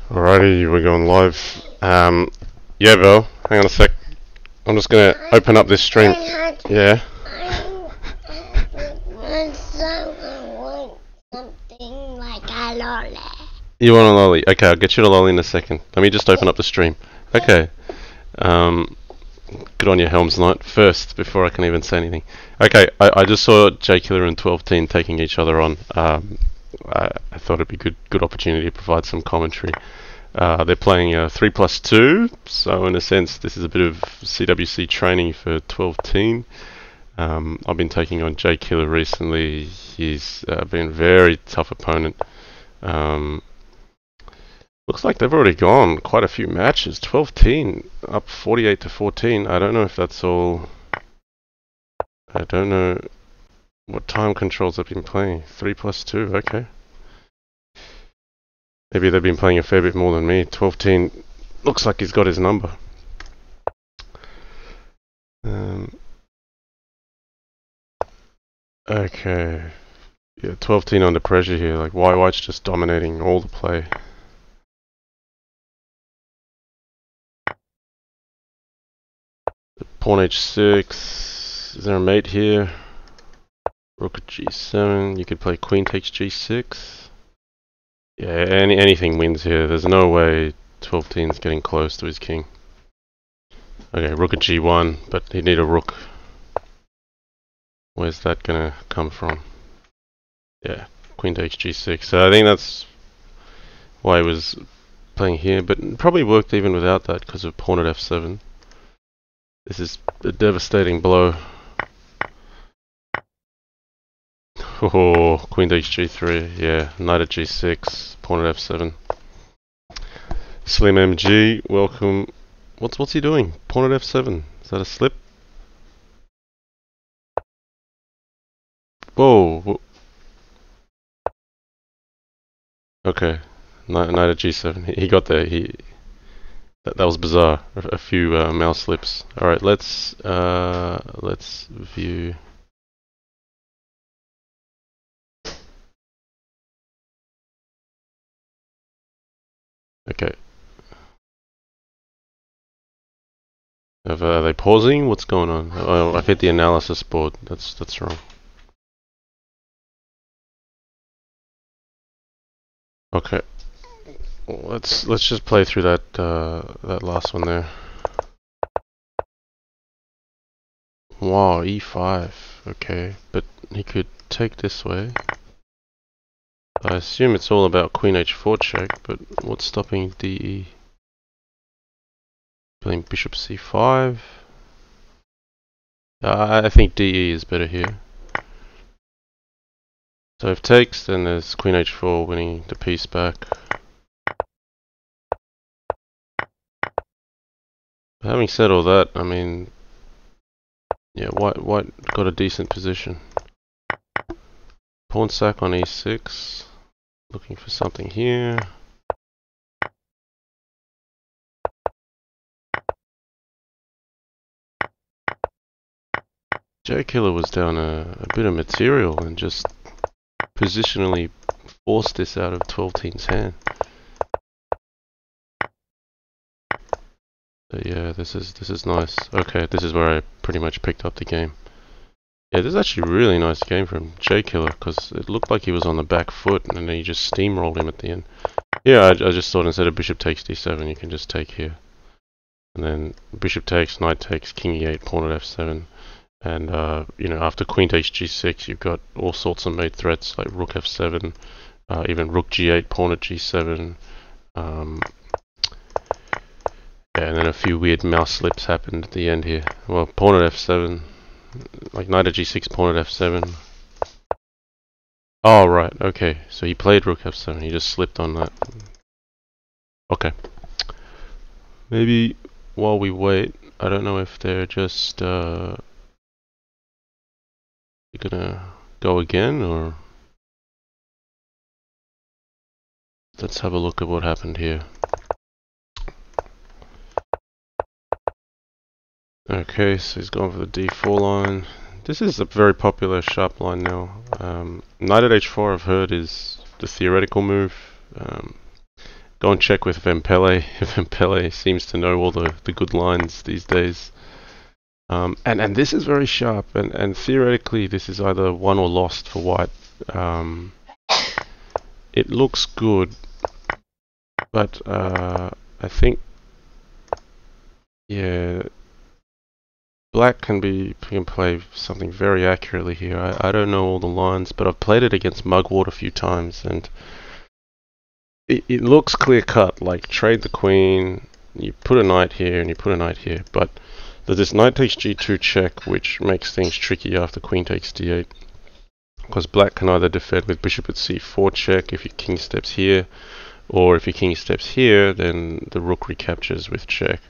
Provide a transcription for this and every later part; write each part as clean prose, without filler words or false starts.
Alrighty, we're going live. Yeah, Val, hang on a sec. I'm just gonna open up this stream. Yeah. Something like a lolly. You want a lolly? Okay, I'll get you a lolly in a second. Let me just open up the stream. Okay. Good on your Helms Knight first, before I can even say anything. Okay, I just saw J Killer and TwelveTeen taking each other on. I thought it'd be good opportunity to provide some commentary. They're playing 3+2, so in a sense this is a bit of CWC training for TwelveTeen. I've been taking on J Killer recently. He's been a very tough opponent. Looks like they've already gone quite a few matches. TwelveTeen up 48-14. I don't know if that's all. I don't know what time controls they've been playing. 3+2, okay. Maybe they've been playing a fair bit more than me. TwelveTeen looks like he's got his number. Okay. Yeah, 12-10 under pressure here. Like, White's just dominating all the play. Pawn h6. Is there a mate here? Rook at g7. You could play queen takes g6. Yeah, anything wins here. There's no way 12-10's getting close to his king. Okay, rook at g1, but he'd need a rook. Where's that gonna come from? Yeah, queen takes g6. So I think that's why he was playing here, but it probably worked even without that because of pawn at f7. This is a devastating blow. Oh, queen takes g3. Yeah, knight at g6, pawn at f7. Slim MG, welcome. What's he doing? Pawn at f7. Is that a slip? Whoa. Okay, knight at g7. He got there. That was bizarre. A few mouse slips. All right, let's view. Okay. Are they pausing? What's going on? Oh, I've hit the analysis board. That's wrong. Okay. Let's just play through that that last one there. Wow, e5. Okay, but he could take this way. I assume it's all about queen h4 check, but what's stopping DE? Playing bishop c5. I think DE is better here. So if takes, then there's queen h4 winning the piece back. Having said all that, I mean, yeah, White got a decent position. Pawn sack on e6. Looking for something here. J Killer was down a bit of material and just positionally forced this out of 12-teen's hand. But yeah, this is nice. Okay, this is where I pretty much picked up the game. Yeah, this is actually a really nice game from J Killer because it looked like he was on the back foot and then he just steamrolled him at the end. Yeah, I just thought instead of bishop takes d7, you can just take here. And then bishop takes, knight takes, king e8, pawn at f7. And, you know, after queen takes g6, you've got all sorts of mate threats like rook f7, even rook g8, pawn at g7. Yeah, and then a few weird mouse slips happened at the end here. Well, pawn at f7, like knight at g6, pawn at f7. Oh, right, okay. So he played rook f7, he just slipped on that. Okay. Maybe while we wait, I don't know if they're just gonna go again, or let's have a look at what happened here. Okay, so he's going for the d4 line. This is a very popular sharp line now. Knight at h4, I've heard, is the theoretical move. Go and check with Vempele. Vempele seems to know all the good lines these days. And this is very sharp, and theoretically this is either won or lost for white. It looks good, but I think, yeah, black can play something very accurately here. I don't know all the lines, but I've played it against Mugwort a few times, and it looks clear cut. Like, trade the queen, you put a knight here, and you put a knight here, but there's this knight takes g2 check, which makes things tricky after queen takes d8. Because black can either defend with bishop at c4 check if your king steps here, or if your king steps here, then the rook recaptures with check.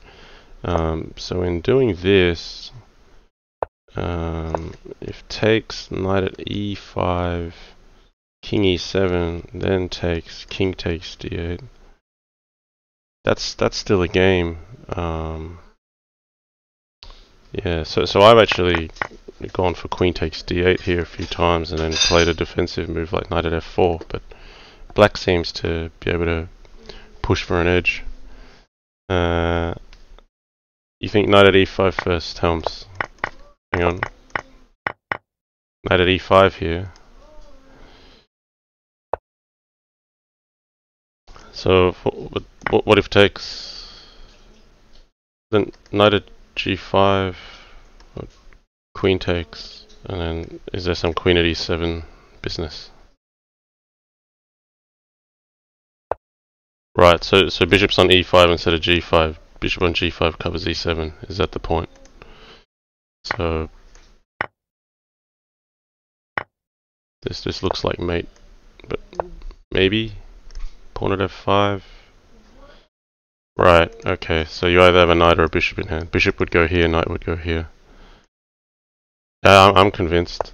So in doing this, if takes, knight at e5, king e7, then takes, king takes d8, that's still a game. Yeah, so I've actually gone for queen takes d8 here a few times and then played a defensive move like knight at f4, but black seems to be able to push for an edge. You think knight at e5 first, Helms? Hang on. Knight at e5 here. So what if takes? Then knight at g5, queen takes, and then is there some queen at e7 business? Right, so bishop's on e5 instead of g5. Bishop on g5 covers e7. Is that the point? So this looks like mate, but maybe pawn at f5. Right, okay, so you either have a knight or a bishop in hand. Bishop would go here, knight would go here. I'm convinced.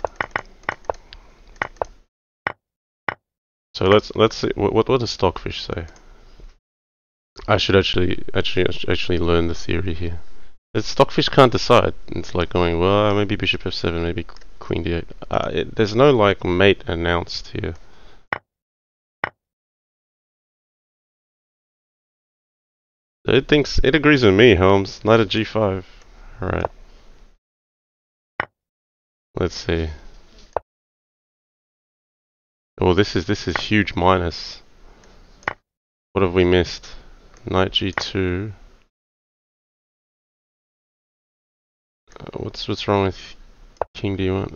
So let's see what does Stockfish say. I should actually learn the theory here. Stockfish can't decide. It's like going, well, maybe bishop f7, maybe queen d8. There's no like mate announced here. It agrees with me, Holmes. Knight at g5. Alright. Let's see. Oh, this is huge minus. What have we missed? Knight g2. What's wrong with king d1?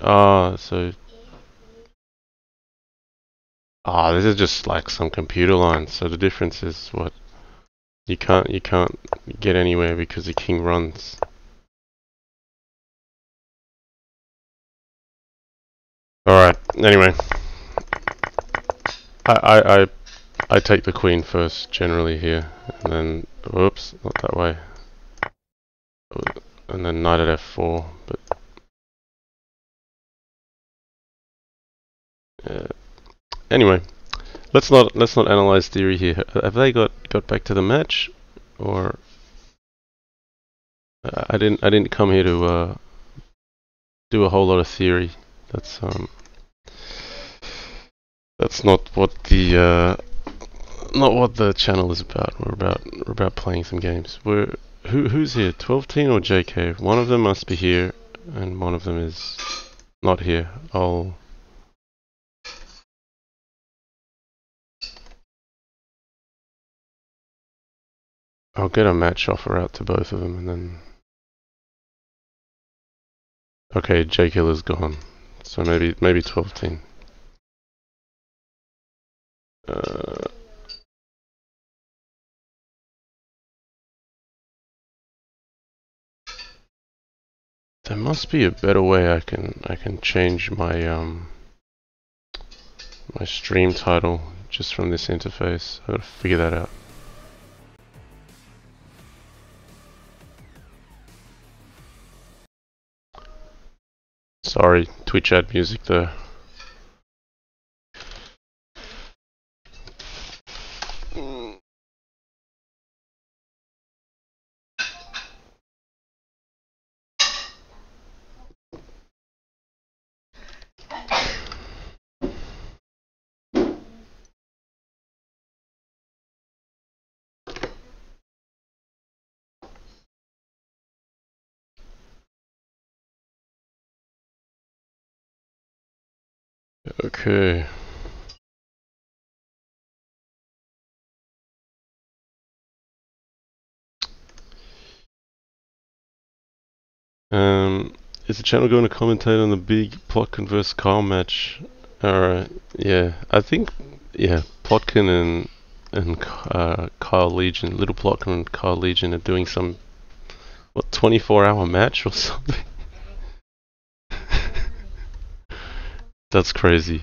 This is just like some computer lines. So the difference is what? You can't get anywhere because the king runs. Alright, anyway. I take the queen first generally here, and then whoops, not that way. And then knight at f4, but anyway, let's not analyze theory here. Have they got back to the match, or I didn't come here to do a whole lot of theory. That's not what the channel is about. We're about playing some games. Who's here? TwelveTeen or JK? One of them must be here, and one of them is not here. I'll get a match offer out to both of them, and then okay, J Killer's gone, so maybe TwelveTeen. There must be a better way I can change my my stream title just from this interface. I gotta figure that out. Sorry, Twitch ad music there. Okay. Is the channel going to commentate on the big Plotkin vs Kyle match? Alright, yeah. I think, yeah, Plotkin and Kyle Legion, Little Plotkin and Kyle Legion are doing some, what, 24-hour match or something? That's crazy.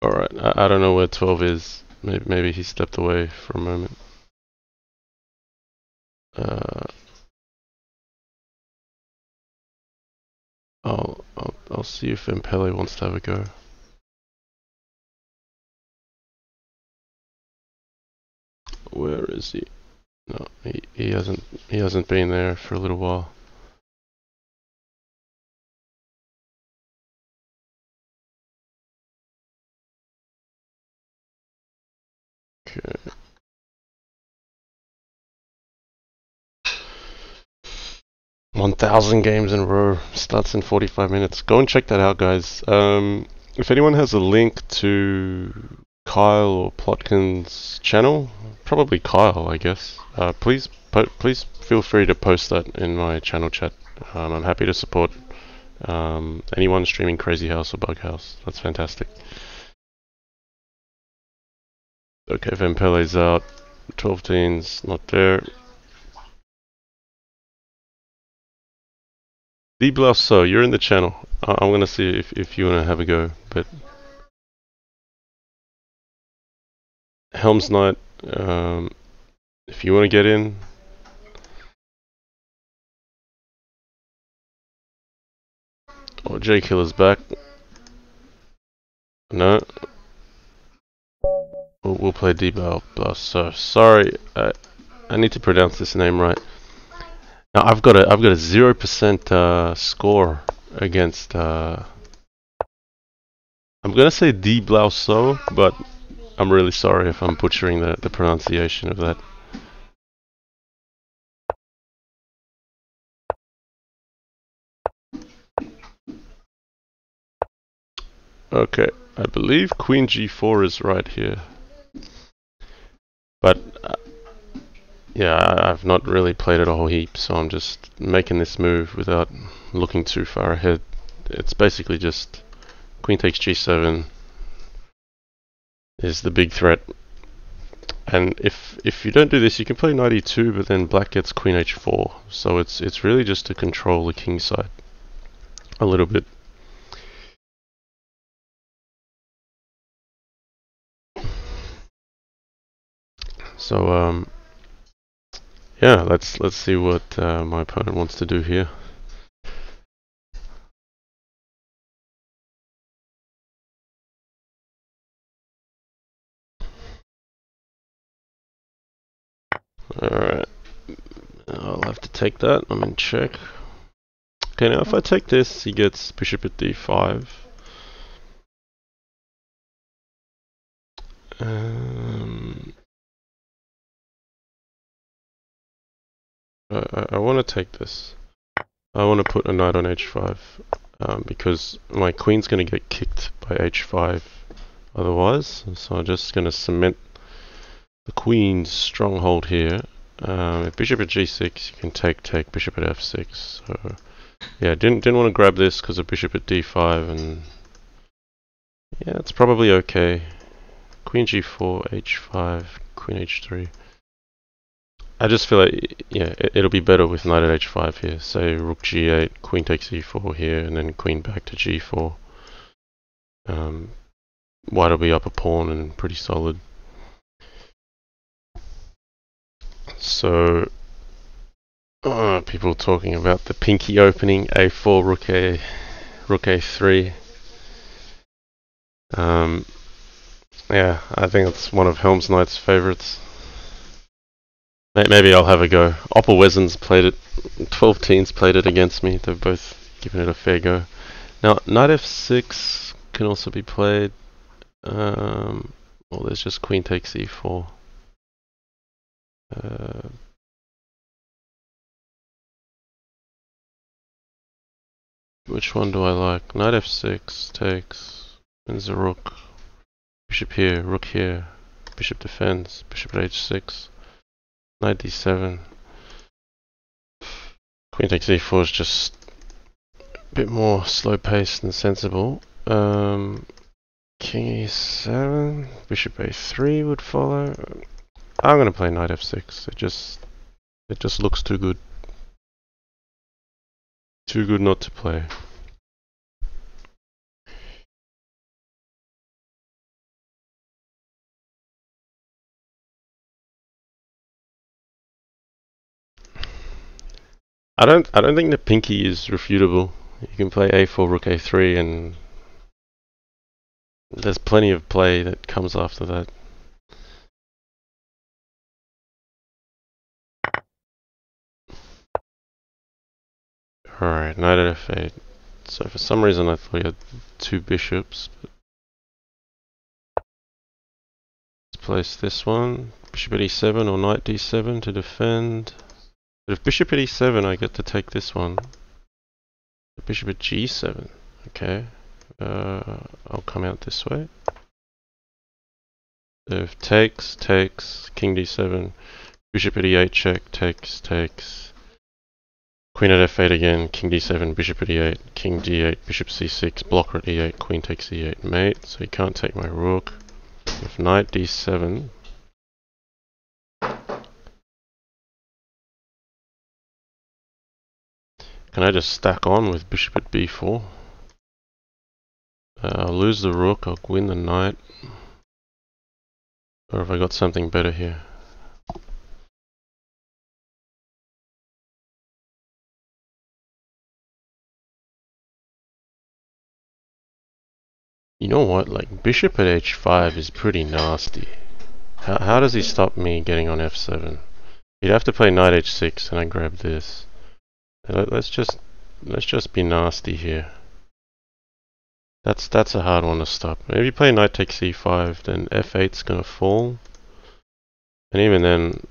Alright, I don't know where 12 is. Maybe he stepped away for a moment. I'll see if Mpele wants to have a go. Where is he? No, he hasn't been there for a little while. Okay. 1,000 games in a row starts in 45 minutes. Go and check that out, guys. If anyone has a link to Kyle or Plotkin's channel, probably Kyle, I guess. Please feel free to post that in my channel chat. I'm happy to support anyone streaming Crazyhouse or Bughouse. That's fantastic. Okay, Vampele's out. 12teen's not there. Dieblauesau, you're in the channel. I'm gonna see if you wanna have a go, but Helm's Knight, if you wanna get in. Oh, J Killer's back. No. We'll play Dieblauesau. Sorry, I need to pronounce this name right. Now I've got a 0% score against. I'm gonna say Dieblauesau, but I'm really sorry if I'm butchering the pronunciation of that. Okay, I believe Queen G4 is right here. But yeah, I've not really played it a whole heap, so I'm just making this move without looking too far ahead. It's basically just Queen takes G7 is the big threat. And if you don't do this, you can play Knight E2, but then Black gets Queen H4. So it's really just to control the king side a little bit. So yeah, let's see what my opponent wants to do here. Alright, I'll have to take that. I'm in check. Okay, now if I take this, he gets bishop at d5. I want to take this. I want to put a knight on h5 because my queen's going to get kicked by h5 otherwise. So I'm just going to cement the queen's stronghold here. If bishop at g6, you can take bishop at f6. So yeah, didn't want to grab this because of bishop at d5, and yeah, it's probably okay. Queen g4, h5, queen h3. I just feel like, yeah, it'll be better with knight at h5 here. Say rook g8, queen takes e4 here, and then queen back to g4. White will be up a pawn and pretty solid. So, people talking about the pinky opening, a4, rook a3. Yeah, I think it's one of Helm's Knight's favorites. Maybe I'll have a go. Oppelwesen's played it, 12teen's played it against me. They've both given it a fair go. Now, knight f6 can also be played. Well, there's just queen takes e4. Uh, Which one do I like? Knight f6 takes, wins the rook. Bishop here, rook here. Bishop defends, bishop at h6. Knight d7. Queen takes e4 is just a bit more slow paced and sensible. King e7, bishop a3 would follow. I'm gonna play knight f6. It just looks too good. Too good not to play. I don't think the pinky is refutable. You can play a4, rook a3, and there's plenty of play that comes after that. Alright, knight at f8. So for some reason I thought he had two bishops. But let's place this one. Bishop at e7 or knight d7 to defend. But if bishop at e7, I get to take this one. Bishop at g7. Okay. I'll come out this way. If takes, king d7. Bishop at e8 check, takes. Queen at f8 again, king d7, bishop at e8, king d8, bishop c6, blocker at e8, queen takes e8, mate. So you can't take my rook. If knight d7. Can I just stack on with bishop at b4? I'll lose the rook, I'll win the knight. Or have I got something better here? You know what, like bishop at h5 is pretty nasty. How does he stop me getting on f7? He'd have to play knight h6 and I grab this. Let's just be nasty here. That's a hard one to stop. If you play knight takes e5, then f8's gonna fall. And even then,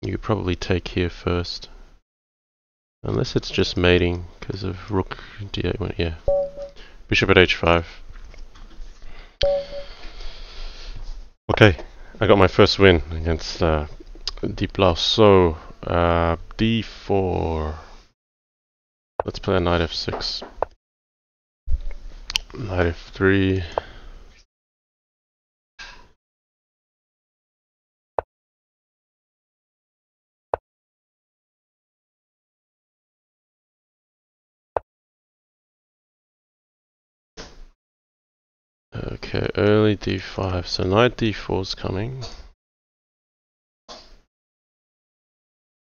you could probably take here first. Unless it's just mating because of rook d8 went, yeah. Bishop at h5. Okay, I got my first win against Dieblauesau. d4. Let's play a knight f6. Knight f3. Okay, early d5. So knight d4 is coming.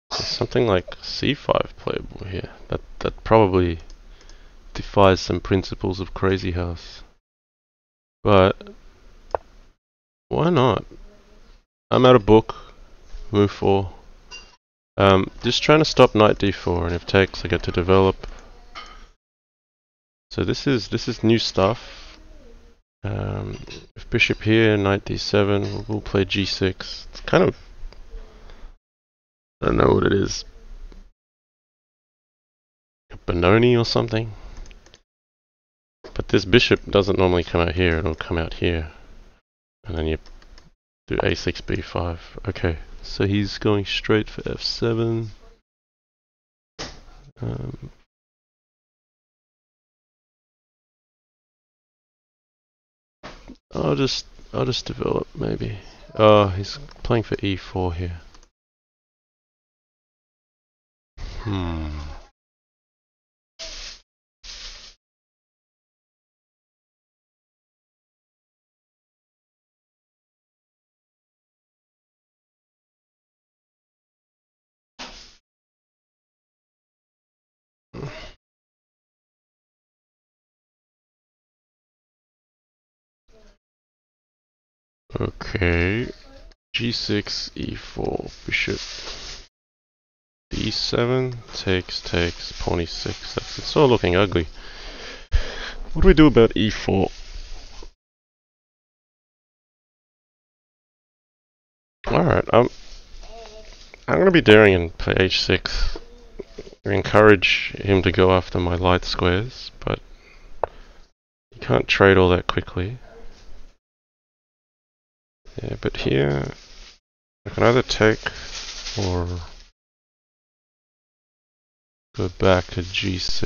There's something like c5 playable here. That probably defies some principles of Crazyhouse. But why not? I'm out of book. Move 4. Just trying to stop knight d4, and if takes, I get to develop. So this is new stuff. If bishop here, knight d7, we'll play g6. It's kind of, I don't know what it is. A Benoni or something. But this bishop doesn't normally come out here, it'll come out here. And then you do a6, b5. Okay, so he's going straight for f7. I'll just develop maybe. Oh, he's playing for e4 here. Okay, g6, e4, bishop d7, takes, pawn e6. It's all looking ugly. What do we do about e4? Alright, I'm gonna be daring and play h6. encourage him to go after my light squares, but you can't trade all that quickly. Yeah, but here I can either take or go back to g6.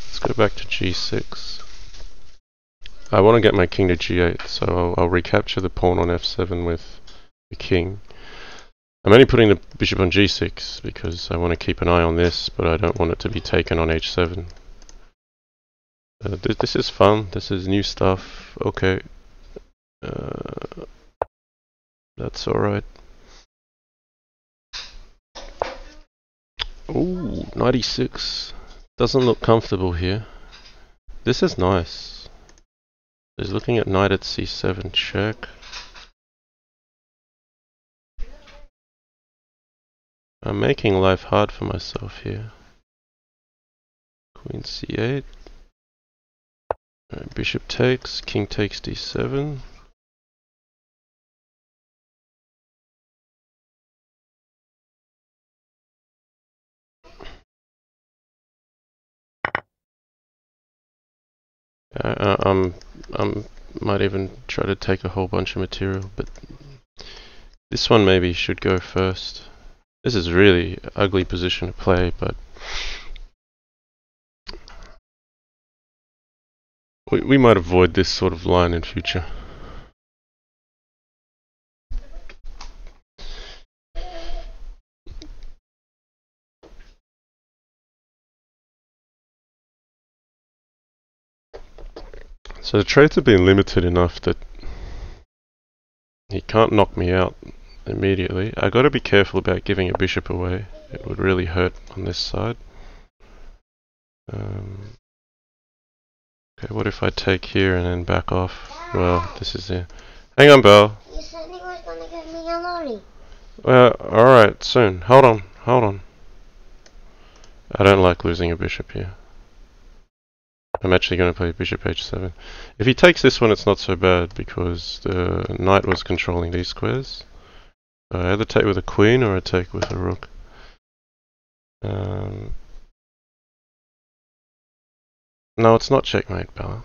Let's go back to g6. I want to get my king to g8, so I'll recapture the pawn on f7 with the king. I'm only putting the bishop on g6 because I want to keep an eye on this, but I don't want it to be taken on h7. This is fun. This is new stuff. Okay. That's alright. Ooh, 96. Doesn't look comfortable here. This is nice. He's looking at knight at c7 check. I'm making life hard for myself here. Queen c8. Right, bishop takes, king takes d7. I might even try to take a whole bunch of material, but this one maybe should go first. This is really ugly position to play, but we might avoid this sort of line in future. So the trades have been limited enough that he can't knock me out immediately. I got to be careful about giving a bishop away. It would really hurt on this side. Okay, what if I take here and then back off? Well, this is it. Hang on, Belle. You said you was gonna give me a lolly. Well, alright, soon. Hold on, hold on. I don't like losing a bishop here. I'm actually going to play bishop h7. If he takes this one, it's not so bad because the knight was controlling these squares. So I either take with a queen or I take with a rook. No, it's not checkmate, Bella.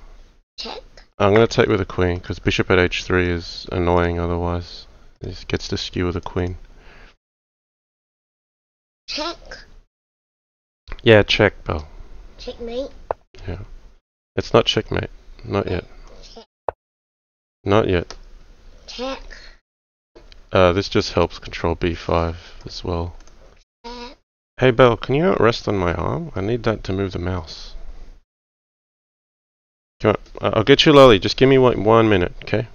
Check. I'm going to take with a queen because bishop at h3 is annoying otherwise. He gets to skew with a queen. Check. Yeah, check, Belle. Checkmate. Yeah. It's not checkmate. Not yet. Check. Not yet. Check. This just helps control b5 as well. Check. Hey Belle, can you not rest on my arm? I need that to move the mouse. Come on, I'll get you lolly. Just give me 1 minute, okay?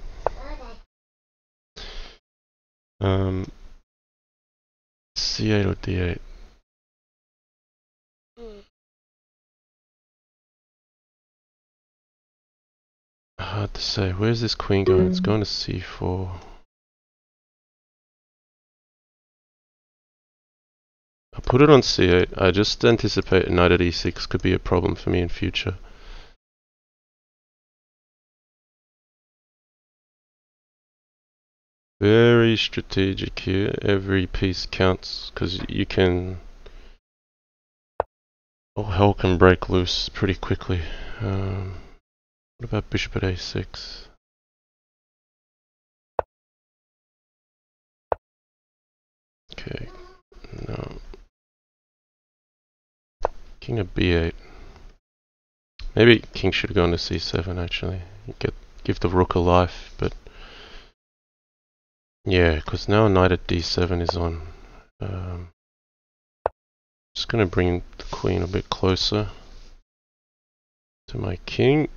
C8 or d8. Hard to say. Where's this queen going? It's going to c4. I'll put it on c8. I just anticipate knight at e6 could be a problem for me in future. Very strategic here. Every piece counts because you can... all hell can break loose pretty quickly. What about bishop at a6? Okay, no. King of b8. Maybe king should go into c7 actually. Give the rook a life, but yeah, because now knight at d7 is on. Just gonna bring the queen a bit closer to my king.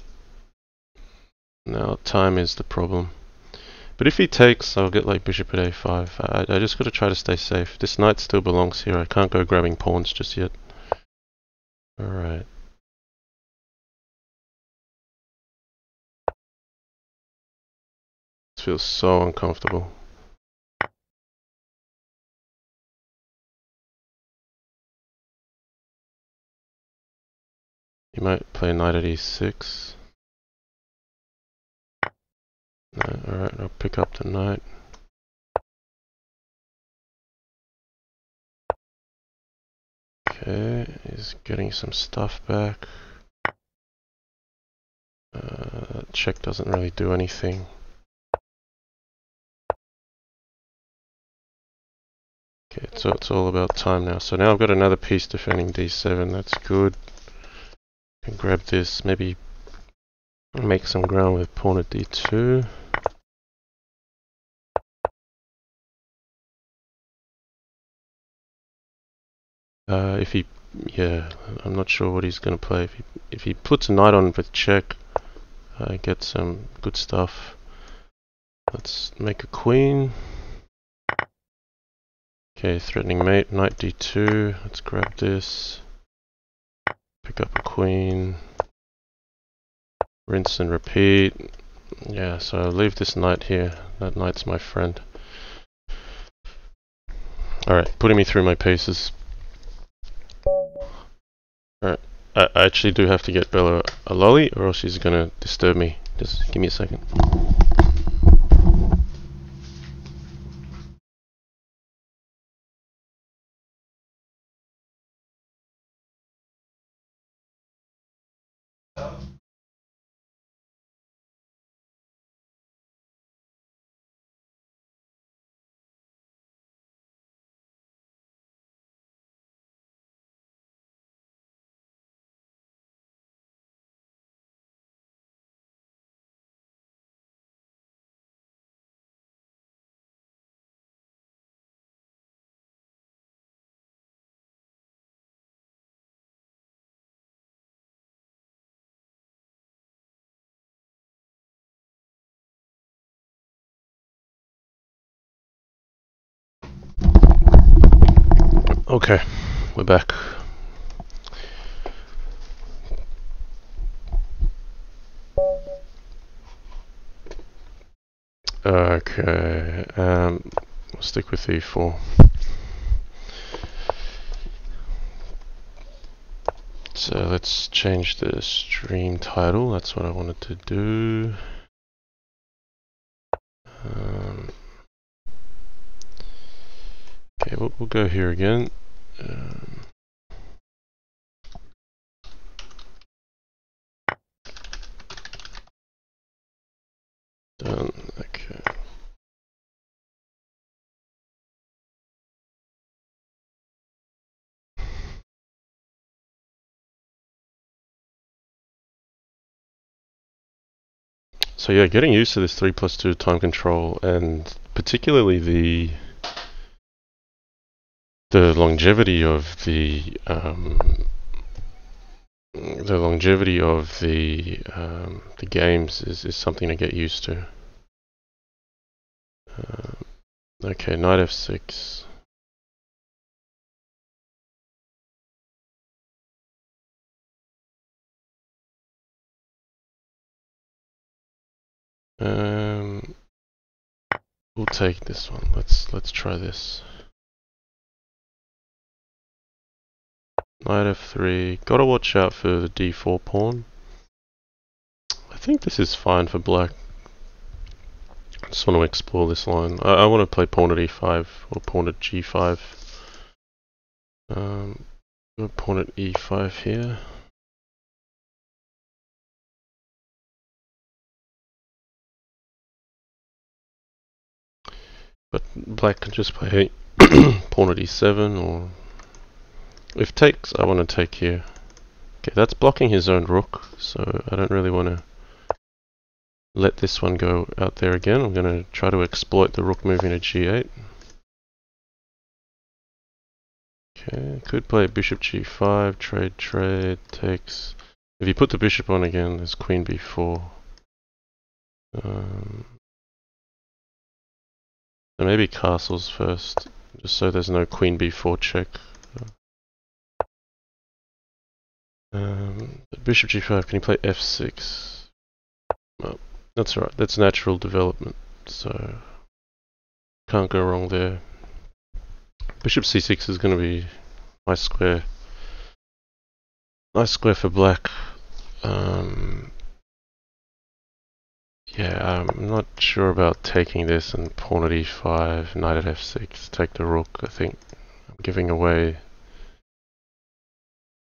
Now time is the problem. But if he takes, I'll get like bishop at a5. I just got to try to stay safe. This knight still belongs here. I can't go grabbing pawns just yet. Alright. This feels so uncomfortable. You might play knight at e6. No, alright, I'll pick up the knight. Okay, he's getting some stuff back. Check doesn't really do anything. Okay, so it's all about time now. So now I've got another piece defending d7. That's good. Can grab this. Maybe make some ground with pawn at d2. Yeah, I'm not sure what he's going to play. If he puts a knight on with check, get some good stuff. Let's make a queen. Okay, threatening mate, knight d2. Let's grab this. Pick up a queen. Rinse and repeat. Yeah, so I'll leave this knight here. That knight's my friend. Alright, putting me through my paces. Alright, I actually do have to get Bella a lolly or else she's gonna disturb me. Just give me a second. Okay, we're back. Okay, we'll stick with e4. So let's change the stream title. That's what I wanted to do. Okay, we'll go here again. Done. Okay. So yeah, getting used to this 3+2 time control, and particularly the longevity of the games is something to get used to. Okay, knight f6. We'll take this one. Let's try this. Knight f3. Gotta watch out for the d4 pawn. I think this is fine for black. I just want to explore this line. I want to play pawn at e5 or pawn at g5. Pawn at e5 here. But black can just play pawn at e7, or if takes, I want to take here. Okay, that's blocking his own rook, so I don't really want to let this one go out there again. I'm going to try to exploit the rook moving to g8. Okay, could play bishop g5, trade, takes. If you put the bishop on again, there's queen b4. So maybe castles first, just so there's no queen b4 check. Bishop g5, can you play f6? Well, that's alright, that's natural development, so can't go wrong there. Bishop c6 is going to be nice square. Nice square for black. Yeah, I'm not sure about taking this and pawn at e5, knight at f6, take the rook. I think I'm giving away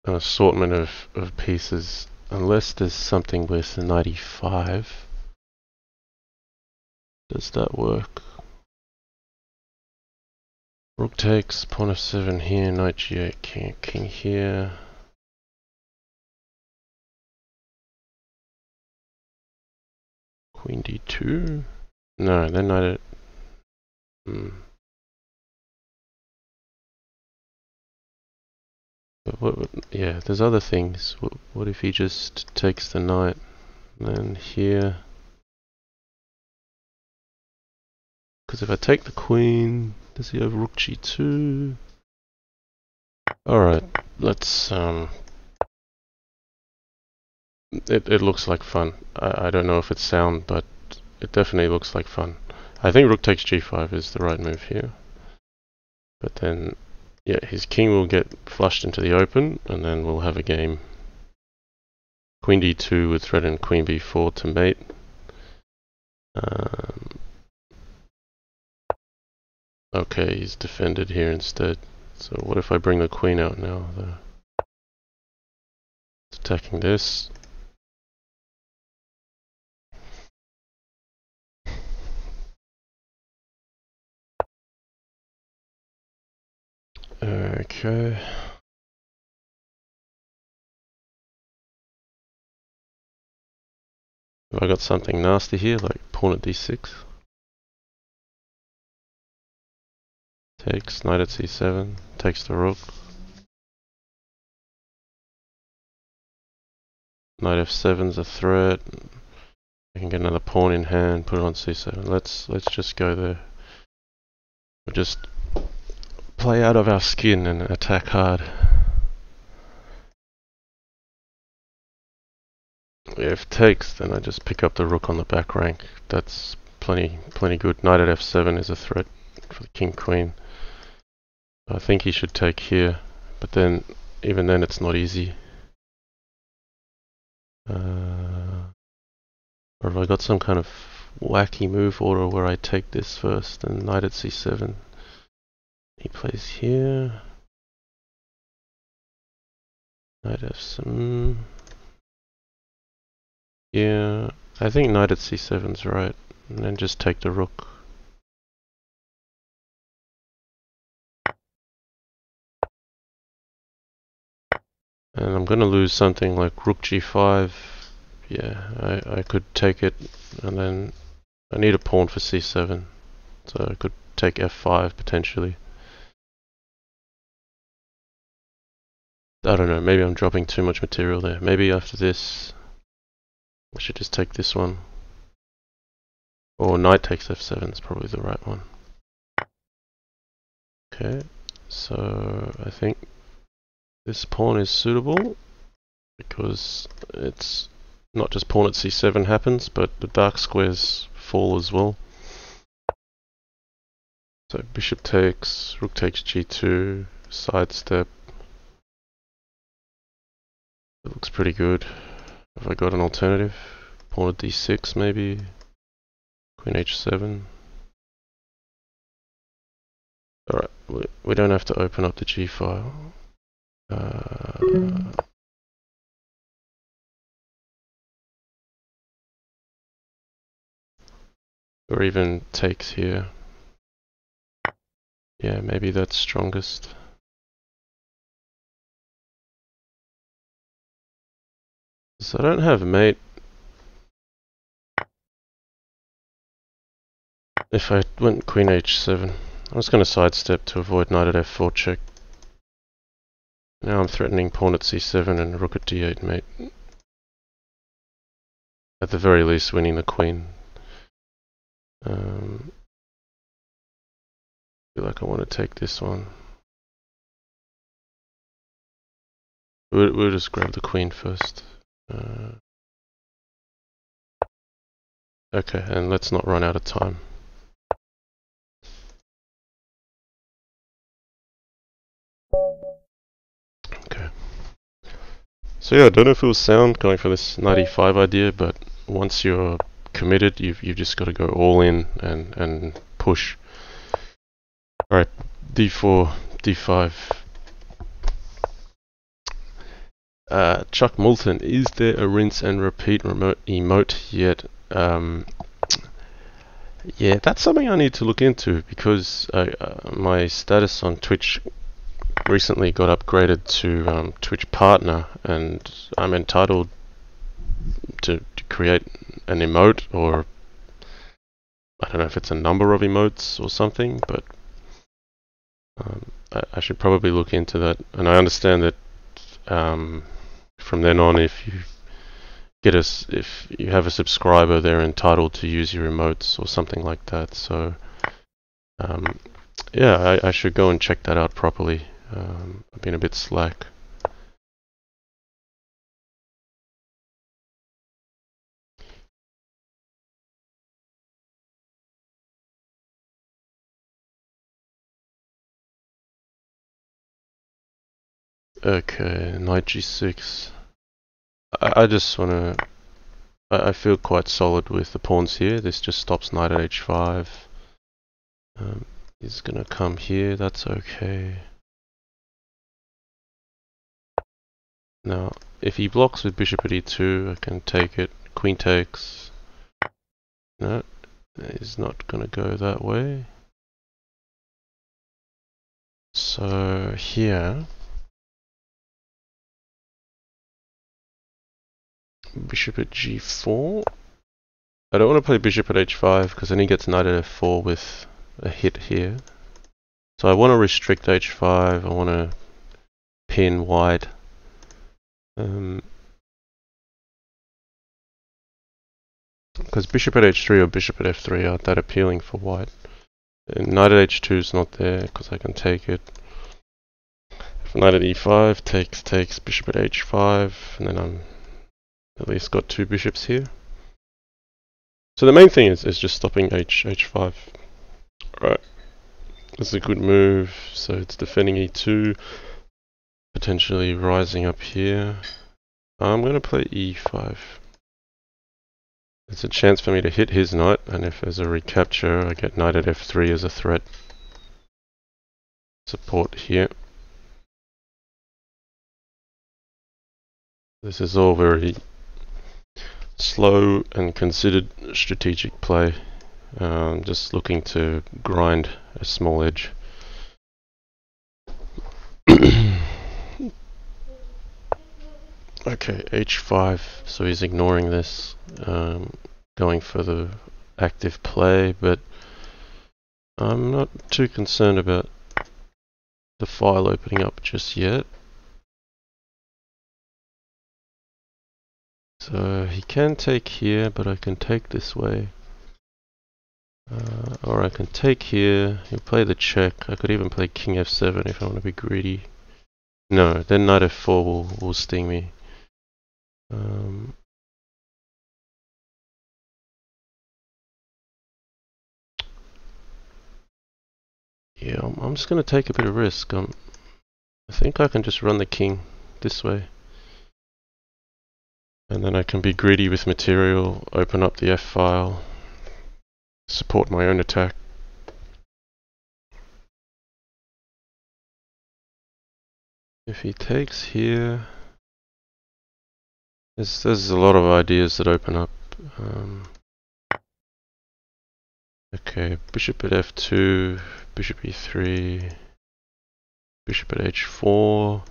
an assortment of pieces, unless there's something with 95. Does that work? Rook takes, pawn f7 here, knight g8, king here. Queen d2? No, then knight at... But yeah, there's other things. What if he just takes the knight, and then here? Because if I take the queen, does he have rook g2? Alright, let's... It looks like fun. I don't know if it's sound, but it definitely looks like fun. I think rook takes g5 is the right move here. But then... yeah, his king will get flushed into the open, and then we'll have a game. Queen d2 with threaten queen b4 to mate. Okay, he's defended here instead. So what if I bring the queen out now? It's attacking this. Okay. Have I got something nasty here, like pawn at d6? Takes, knight at c7, takes the rook. Knight f7's a threat. I can get another pawn in hand, put it on c7. Let's just go there. We'll just play out of our skin and attack hard. If takes, then I just pick up the rook on the back rank. That's plenty good. Knight at f7 is a threat for the king queen. I think he should take here, but then even then it's not easy. Or have I got some kind of wacky move order where I take this first and knight at c7? He plays here. Knight f7. Yeah, I think knight at c7's right, and then just take the rook. And I'm gonna lose something like rook g5. Yeah, I could take it, and then I need a pawn for c7, so I could take f5 potentially. I don't know, maybe I'm dropping too much material there. Maybe after this, I should just take this one. Or knight takes f7 is probably the right one. Okay, so I think this pawn is suitable because it's not just pawn at c7 happens, but the dark squares fall as well. So bishop takes, rook takes g2, sidestep. It looks pretty good. Have I got an alternative? Pawn at d6 maybe? Queen h7. Alright, we don't have to open up the g file. Or even takes here. Yeah, maybe that's strongest. So I don't have mate. If I went queen h7, I was going to sidestep to avoid knight at f4 check. Now I'm threatening pawn at c7 and rook at d8 mate. At the very least winning the queen. I feel like I want to take this one. We'll just grab the queen first. Okay, and let's not run out of time. Okay. So yeah, I don't know if it was sound going for this 95 idea, but once you're committed, you've just got to go all in and push. Alright, d4, d5. Chuck Moulton, is there a rinse and repeat remote emote yet? Yeah, that's something I need to look into, because my status on Twitch recently got upgraded to Twitch Partner, and I'm entitled to create an emote, or I don't know if it's a number of emotes or something, but I should probably look into that. And I understand that from then on, if you have a subscriber, they're entitled to use your emotes or something like that. So yeah, I should go and check that out properly. I've been a bit slack. Okay, knight g6. I just want to... I feel quite solid with the pawns here. This just stops knight at h5. He's going to come here, that's okay. Now, if he blocks with bishop at e2, I can take it. Queen takes. No, he's not going to go that way. So here, bishop at g4. I don't want to play bishop at h5 because then he gets knight at f4 with a hit here. So I want to restrict h5. I want to pin white. Because bishop at h3 or bishop at f3 aren't that appealing for white. And knight at h2 is not there because I can take it. If knight at e5 takes bishop at h5, and then I'm at least got two bishops here. So the main thing is just stopping h5. Right, that's a good move. So it's defending e2, potentially rising up here. I'm going to play e5. It's a chance for me to hit his knight, and if there's a recapture, I get knight at f3 as a threat. Support here. This is all very slow and considered strategic play. Just looking to grind a small edge. Okay, h5, so he's ignoring this, going for the active play, but I'm not too concerned about the file opening up just yet. So he can take here, but I can take this way. Or I can take here, he'll play the check. I could even play king f7 if I want to be greedy. No, then knight f4 will sting me. Yeah, I'm just going to take a bit of risk. I think I can just run the king this way. And then I can be greedy with material, open up the f-file, support my own attack. If he takes here, there's a lot of ideas that open up. Okay, bishop at f2, bishop e3, bishop at h4.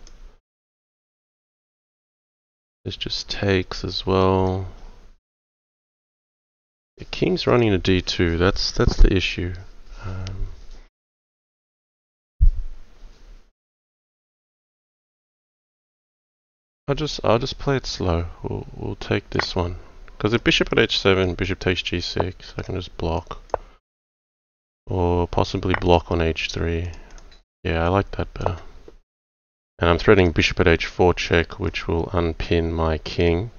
This just takes as well. The king's running to d2. That's the issue. I'll just play it slow. We'll take this one, because if bishop at h7, bishop takes g6, I can just block, or possibly block on h3. Yeah, I like that better. And I'm threatening bishop at h4 check, which will unpin my king,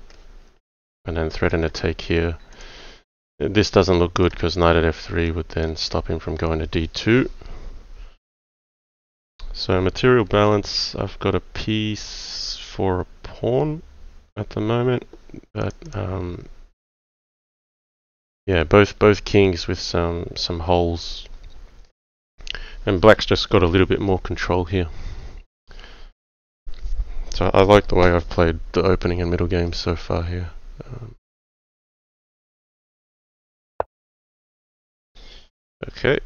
and then threaten a take here. This doesn't look good because knight at f3 would then stop him from going to d2. So material balance, I've got a piece for a pawn at the moment, but yeah, both kings with some holes, and black's just got a little bit more control here. So I like the way I've played the opening and middle games so far here. Okay.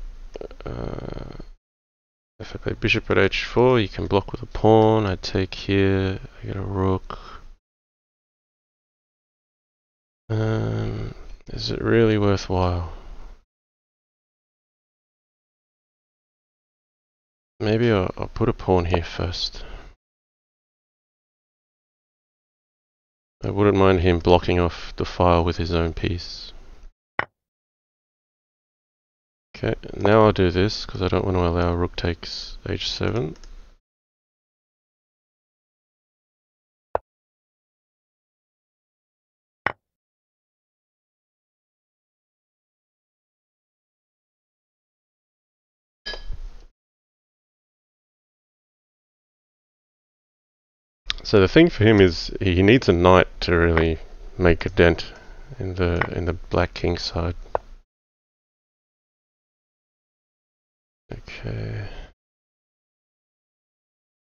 If I play bishop at h4, you can block with a pawn. I take here, I get a rook. Is it really worthwhile? Maybe I'll put a pawn here first. I wouldn't mind him blocking off the file with his own piece. Okay, now I'll do this because I don't want to allow rook takes h7. So the thing for him is he needs a knight to really make a dent in the black king side. Okay.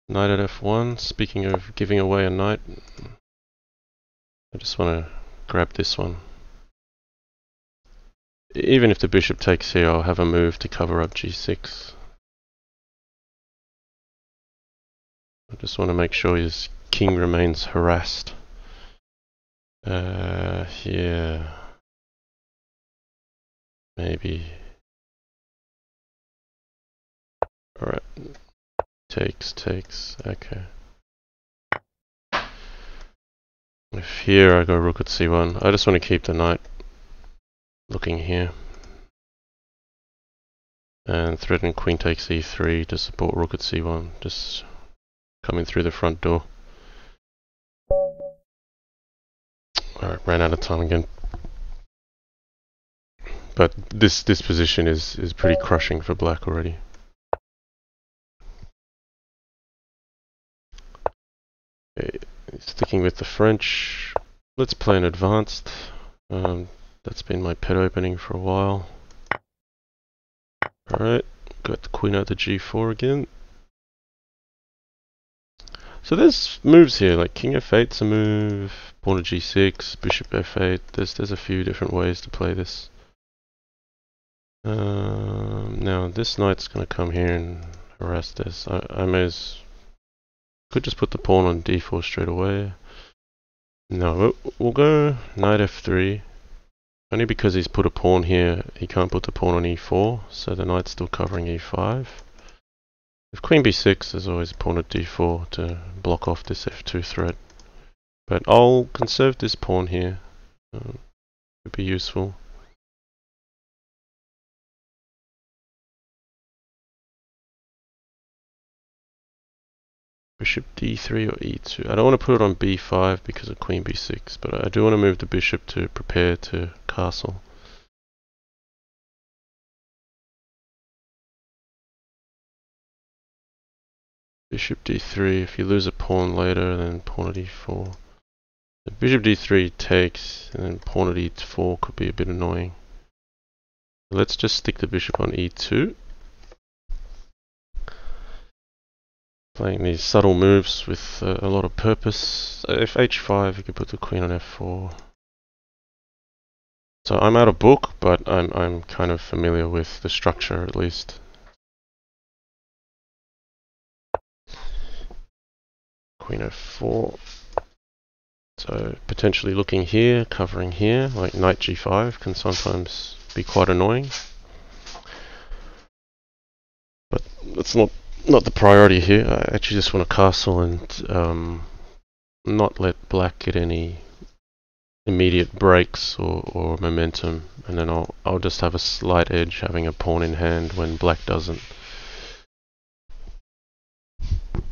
Knight at f1. Speaking of giving away a knight, I just want to grab this one. Even if the bishop takes here, I'll have a move to cover up g6. I just want to make sure his king remains harassed. Yeah. Maybe. Alright. Takes. Okay. If here I go rook at c1, I just want to keep the knight looking here. And threaten queen takes e3 to support rook at c1, just coming through the front door. Alright, ran out of time again. But this position is pretty crushing for black already. Okay, sticking with the French, let's play an advanced. That's been my pet opening for a while. Alright, got the queen out to g4 again. So there's moves here, like king f8's a move, pawn to g6, bishop f8. There's a few different ways to play this. Now this knight's going to come here and harass this. Could just put the pawn on d4 straight away. No, we'll go knight f3. Only because he's put a pawn here, he can't put the pawn on e4, so the knight's still covering e5. If queen b6, there's always a pawn at d4 to block off this f2 threat. But I'll conserve this pawn here. Could be useful. Bishop d3 or e2. I don't want to put it on b5 because of queen b6, but I do want to move the bishop to prepare to castle. Bishop d3, if you lose a pawn later, then pawn at e4. The bishop d3 takes, and then pawn at e4 could be a bit annoying. Let's just stick the bishop on e2. Playing these subtle moves with a lot of purpose. If h5, you could put the queen on f4. So I'm out of book, but I'm kind of familiar with the structure at least. Queen f4. So potentially looking here, covering here, like knight g5 can sometimes be quite annoying. But that's not the priority here. I actually just want to castle and not let black get any immediate breaks or momentum, and then I'll just have a slight edge having a pawn in hand when black doesn't.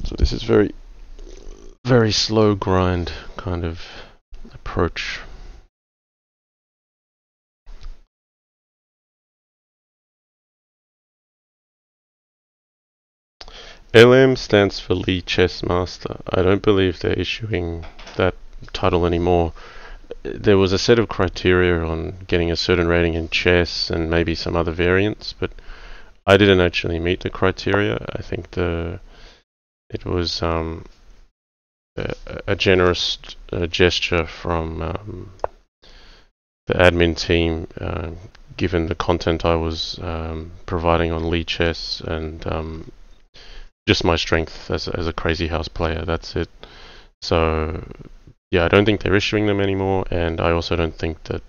So this is very slow grind kind of approach. LM stands for Lee Chess Master. I don't believe they're issuing that title anymore. There was a set of criteria on getting a certain rating in chess and maybe some other variants, but I didn't actually meet the criteria. I think it was a generous gesture from the admin team, given the content I was providing on Lee Chess and just my strength as a Crazyhouse player. That's it. So yeah, I don't think they're issuing them anymore, and I also don't think that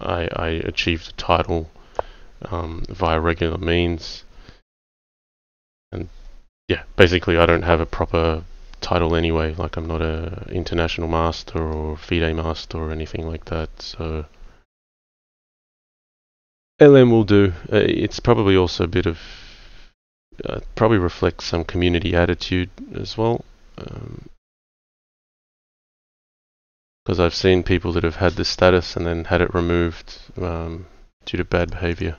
I achieved the title via regular means. And yeah, basically I don't have a proper title anyway. Like, I'm not a international master or FIDE master or anything like that. So LM will do. It's probably also a bit of probably reflects some community attitude as well. Because I've seen people that have had the status and then had it removed due to bad behavior.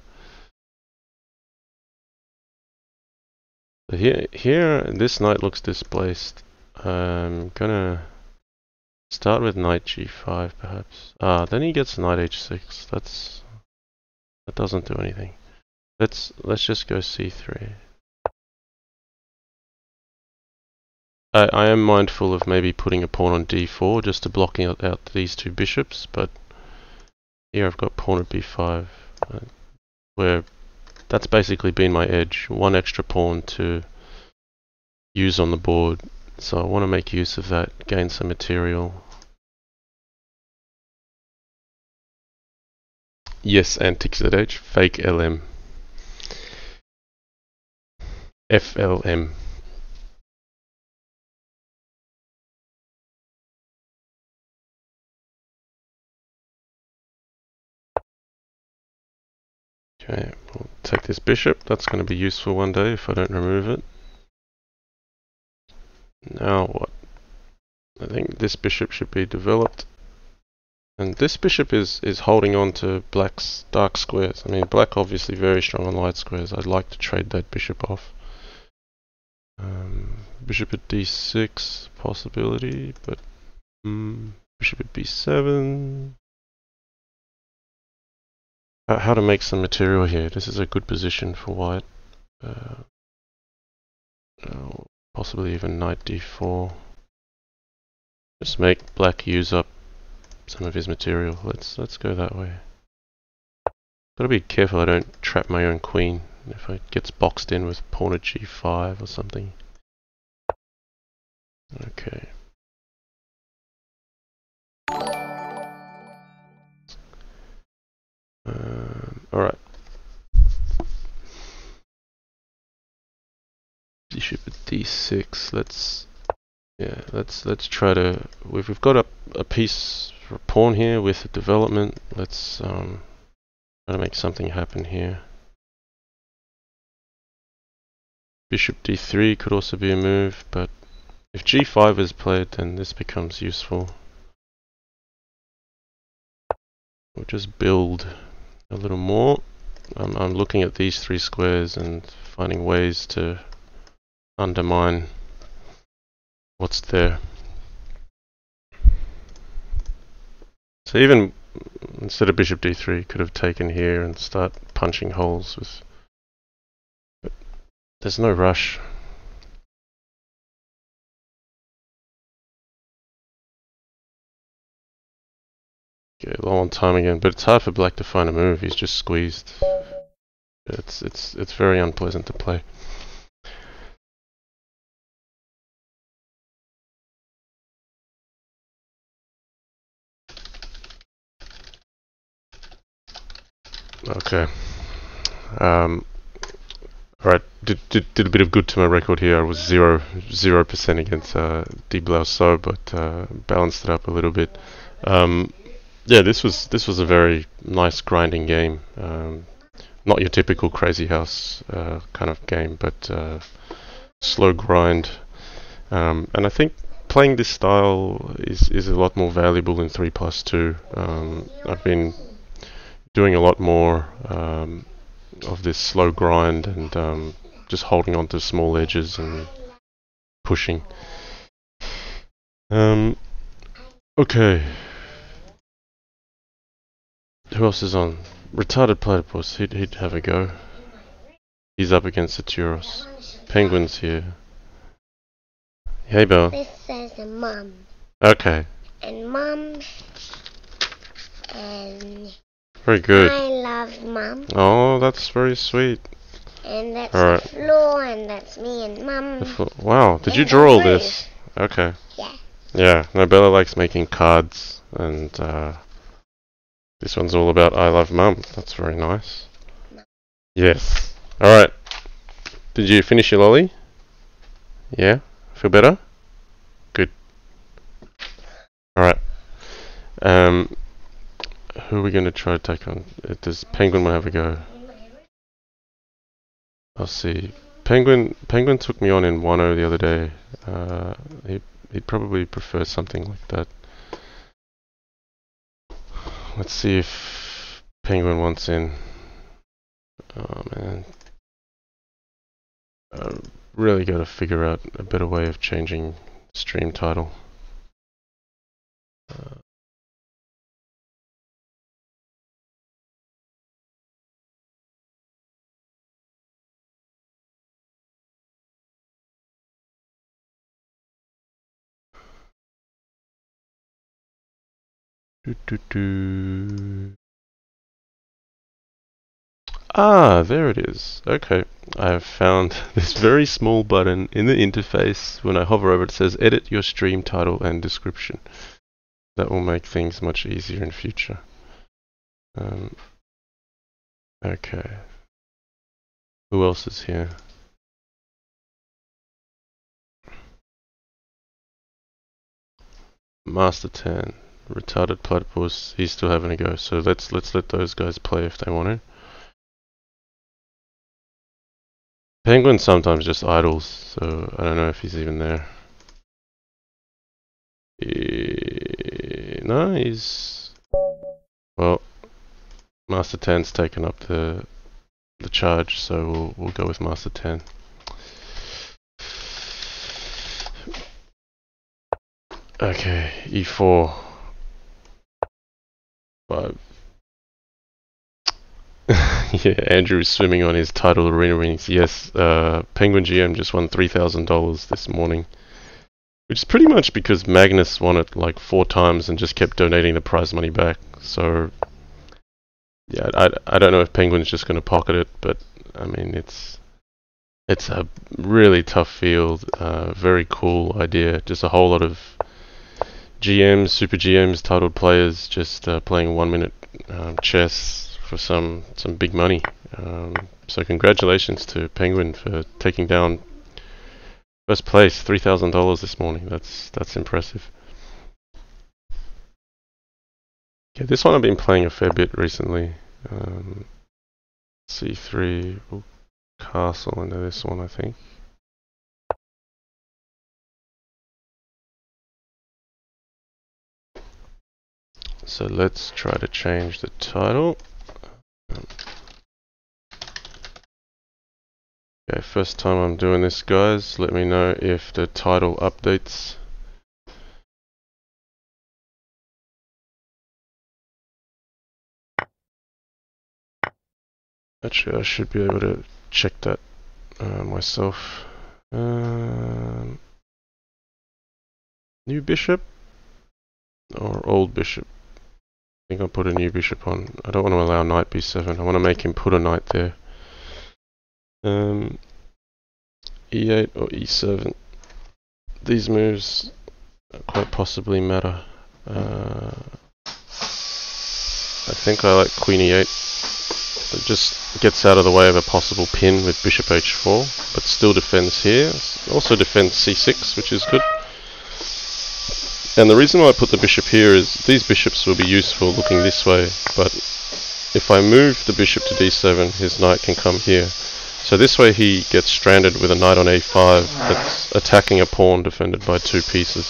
So here this knight looks displaced. I'm gonna start with knight g5 perhaps. Then he gets knight h6. That doesn't do anything. Let's just go c3. I am mindful of maybe putting a pawn on d4 just to block out these two bishops, but here I've got pawn at b5, where that's basically been my edge. One extra pawn to use on the board, so I want to make use of that, gain some material. Yes, AnticZH, fake LM. FLM. Okay, we'll take this bishop. That's going to be useful one day if I don't remove it. Now what? I think this bishop should be developed. And this bishop is holding on to black's dark squares. I mean, black obviously very strong on light squares. I'd like to trade that bishop off. Bishop at d6, possibility, but bishop at b7. How to make some material here. This is a good position for white. Possibly even knight d4. Just make black use up some of his material. Let's go that way. Gotta be careful I don't trap my own queen if it gets boxed in with pawn at g5 or something. Okay. Alright. Bishop at d6. Let's try to. We've got a piece for a pawn here with a development. Let's try to make something happen here. Bishop d3 could also be a move, but if g5 is played, then this becomes useful. We'll just build a little more. I'm looking at these three squares and finding ways to undermine what's there. So even instead of bishop d3, could have taken here and start punching holes with. But there's no rush. Okay, low on time again, but it's hard for black to find a move. He's just squeezed. It's very unpleasant to play. Okay. Alright, did a bit of good to my record here. I was 0% against Dieblauesau, but balanced it up a little bit. Yeah, this was a very nice grinding game. Not your typical Crazyhouse kind of game, but slow grind. And I think playing this style is a lot more valuable in 3+2. I've been doing a lot more of this slow grind and just holding on to small edges and pushing. Okay. Who else is on? Retarded Platypus, he'd have a go. He's up against Saturos. Penguin's here. Hey, Belle. This says is a mum. Okay. And mum, and Very good. I love mum. Oh, that's very sweet. And that's Alright. the floor, and that's me and mum. Wow, did you And draw the all roof. this? Okay. Yeah. Yeah, no, Bella likes making cards, and this one's all about I love mum. That's very nice. Yes. Alright. Did you finish your lolly? Yeah? Feel better? Good. Alright. Who are we going to try to take on? Does Penguin want to have a go? I'll see. Penguin took me on in 1-0 the other day. He'd probably prefer something like that. Let's see if Penguin wants in. Oh man. I really got to figure out a better way of changing stream title. Ah, there it is. Okay. I have found this very small button in the interface. When I hover over it, it says edit your stream title and description. That will make things much easier in future. Okay. Who else is here? Mastertan. Retarded platypus. He's still having a go. So let's let those guys play if they want to. Penguin sometimes just idles, so I don't know if he's even there. No, he's... Well, Mastertan's taken up the charge, so we'll go with Mastertan. Okay, E4. 5. Yeah, Andrew is swimming on his title arena winnings. Yes, Penguin GM just won $3,000 this morning. Which is pretty much because Magnus won it like 4 times and just kept donating the prize money back. So, yeah, I don't know if Penguin's just going to pocket it, but I mean, it's a really tough field. Very cool idea. Just a whole lot of GMs, super GMs, titled players just playing 1 minute chess for some big money. So congratulations to Penguin for taking down first place, $3,000 this morning. That's impressive. Yeah, this one I've been playing a fair bit recently. C3, we'll castle into this one, I think. So let's try to change the title. Okay, first time I'm doing this, guys. Let me know if the title updates. Actually, I should be able to check that myself. New bishop or old bishop? I think I'll put a new bishop on. I don't want to allow knight b7. I want to make him put a knight there. E8 or e7. These moves quite possibly matter. I think I like queen e8. It just gets out of the way of a possible pin with bishop h4, but still defends here. Also defends c6, which is good. And the reason why I put the bishop here is these bishops will be useful looking this way, but if I move the bishop to d7, his knight can come here. So this way he gets stranded with a knight on a5 that's attacking a pawn defended by 2 pieces.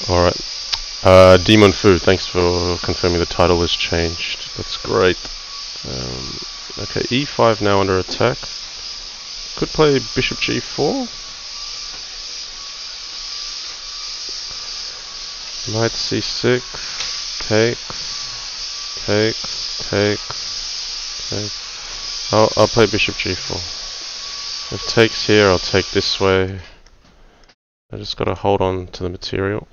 Alright. Demon Fu, thanks for confirming the title has changed. That's great. Okay, e5 now under attack. Could play bishop g4. Knight c6. Takes. I'll play bishop g4. If takes here, I'll take this way. I just gotta hold on to the material.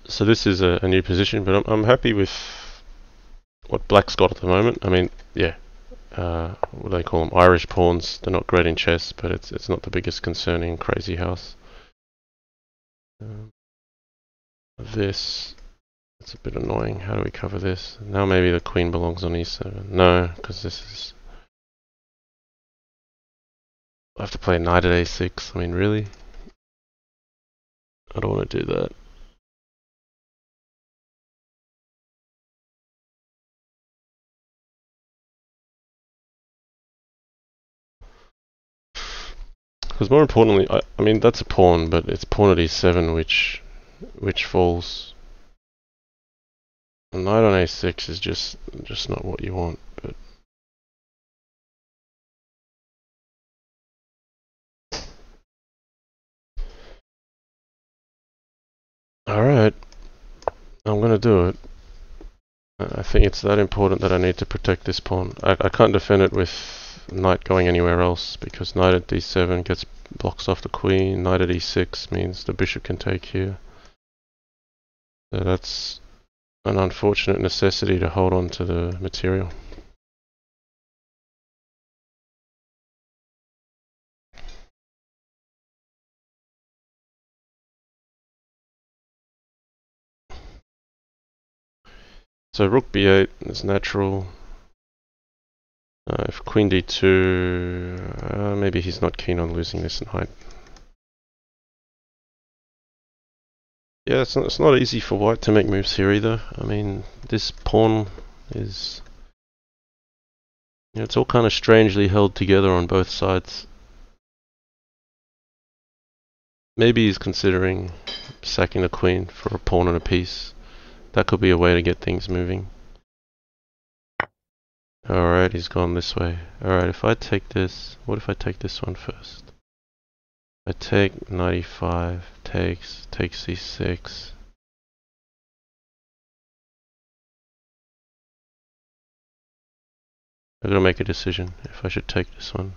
So this is a new position, but I'm happy with what black's got at the moment. I mean, yeah, what do they call them? Irish pawns. They're not great in chess, but it's not the biggest concern in Crazyhouse. This, it's a bit annoying. How do we cover this? Now maybe the queen belongs on e7. No, because this is... I have to play knight at a6. I mean, really? I don't want to do that. Because more importantly, I mean that's a pawn, but it's pawn at e7 which falls. A knight on a6 is just not what you want. But all right, I'm gonna do it. I think it's that important that I need to protect this pawn. I can't defend it with knight going anywhere else because knight at d7 gets blocks off the queen. Knight at e6 means the bishop can take here. So that's an unfortunate necessity to hold on to the material. So rook b8 is natural. If queen d2, maybe he's not keen on losing this knight. Yeah, it's not easy for white to make moves here either. I mean, this pawn is... it's all kind of strangely held together on both sides. Maybe he's considering sacking the queen for a pawn and a piece. That could be a way to get things moving. Alright, he's gone this way. Alright, if I take this... what if I take this one first? I take knight e5, takes c6. I gotta make a decision if I should take this one.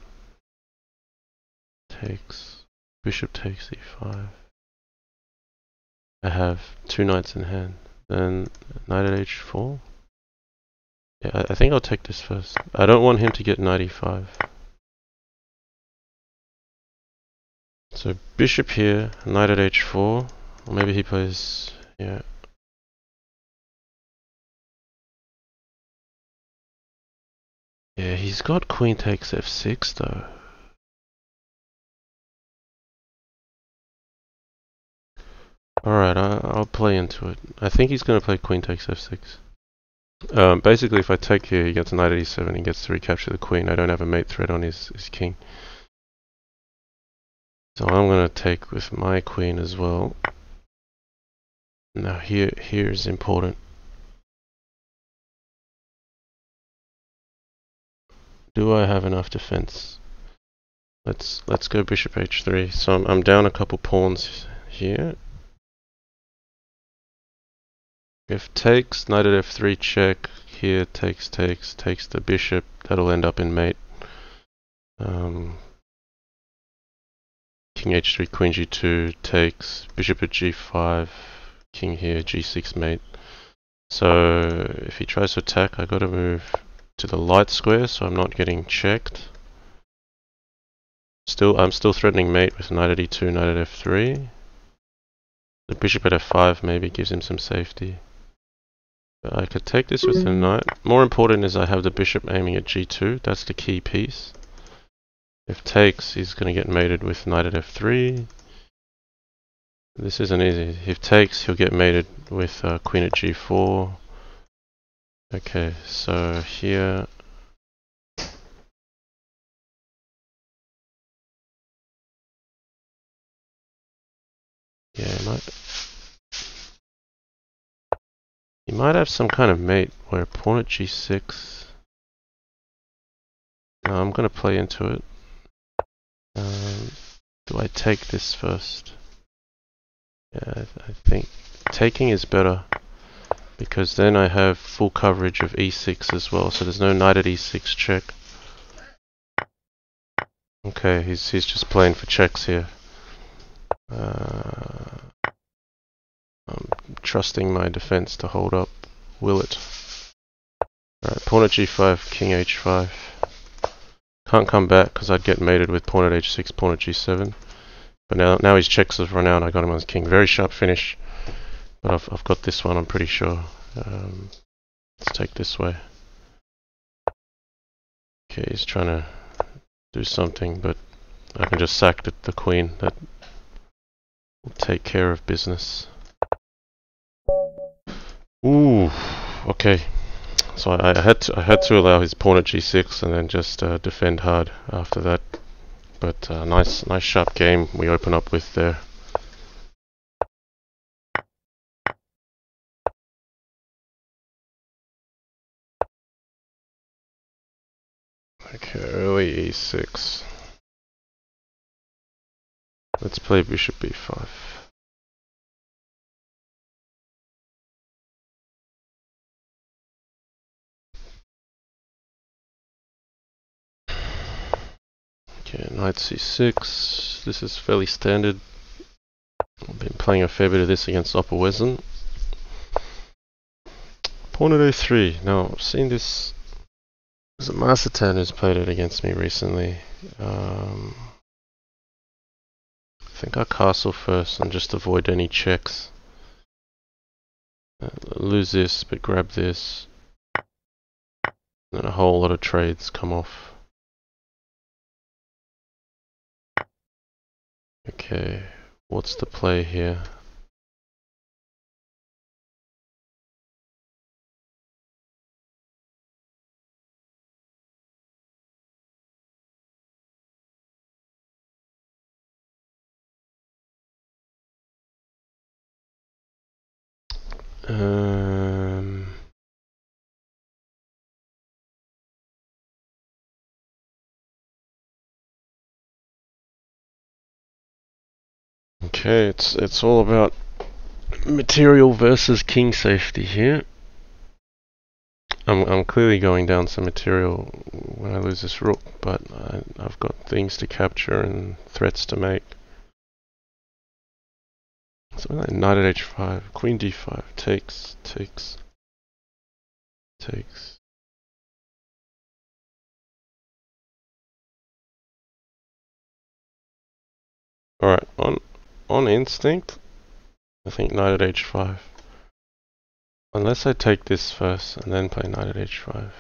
Takes, bishop takes e5. I have two knights in hand. Then knight at h4. Yeah, I think I'll take this first. I don't want him to get knight e5. So bishop here, knight at h4. Or maybe he plays... yeah. Yeah, he's got queen takes f6 though. Alright, I'll play into it. I think he's going to play queen takes f6. Basically, if I take here, he gets knight at e7, he gets to recapture the queen. I don't have a mate threat on his king. So I'm going to take with my queen as well. Now here is important. Do I have enough defense? Let's go bishop h3. So I'm down a couple pawns here. If takes, knight at f3 check, here takes the bishop, that'll end up in mate. King h3, queen g2, takes, bishop at g5, king here, g6 mate. So if he tries to attack, I gotta move to the light square so I'm not getting checked. I'm still threatening mate with knight at e2, knight at f3. The bishop at f5 maybe gives him some safety. I could take this with the knight. More important is I have the bishop aiming at g2. That's the key piece. If takes, he's going to get mated with knight at f3. This isn't easy. If takes, he'll get mated with queen at g4. Okay, so here... yeah, he might have some kind of mate where pawn at g6. No, I'm going to play into it. Do I take this first? Yeah, I think taking is better, because then I have full coverage of e6 as well, so there's no knight at e6 check. Okay, he's just playing for checks here. I'm trusting my defense to hold up. Will it? Alright, pawn at g5, king h5. Can't come back because I'd get mated with pawn at h6, pawn at g7. But now his checks have run out. I got him on his king. Very sharp finish. But I've got this one, I'm pretty sure. Let's take this way. Okay, he's trying to do something, but I can just sack the queen. That will take care of business. Ooh, okay. So I had to allow his pawn at g6 and then just defend hard after that. But nice sharp game we open up with there. Okay, early e6. Let's play bishop b5. Okay, knight c6. This is fairly standard. I've been playing a fair bit of this against Upper Wesson. Pawn at a3. Now, I've seen this. There's a mastertan who's played it against me recently. I think I castle first and just avoid any checks. Lose this, but grab this. And a whole lot of trades come off. Okay, what's the play here? Okay, it's all about material versus king safety here. I'm clearly going down some material when I lose this rook, but I've got things to capture and threats to make. Something like knight at h5, queen d5, takes. Alright, on instinct, I think knight at h5. Unless I take this first and then play knight at h5.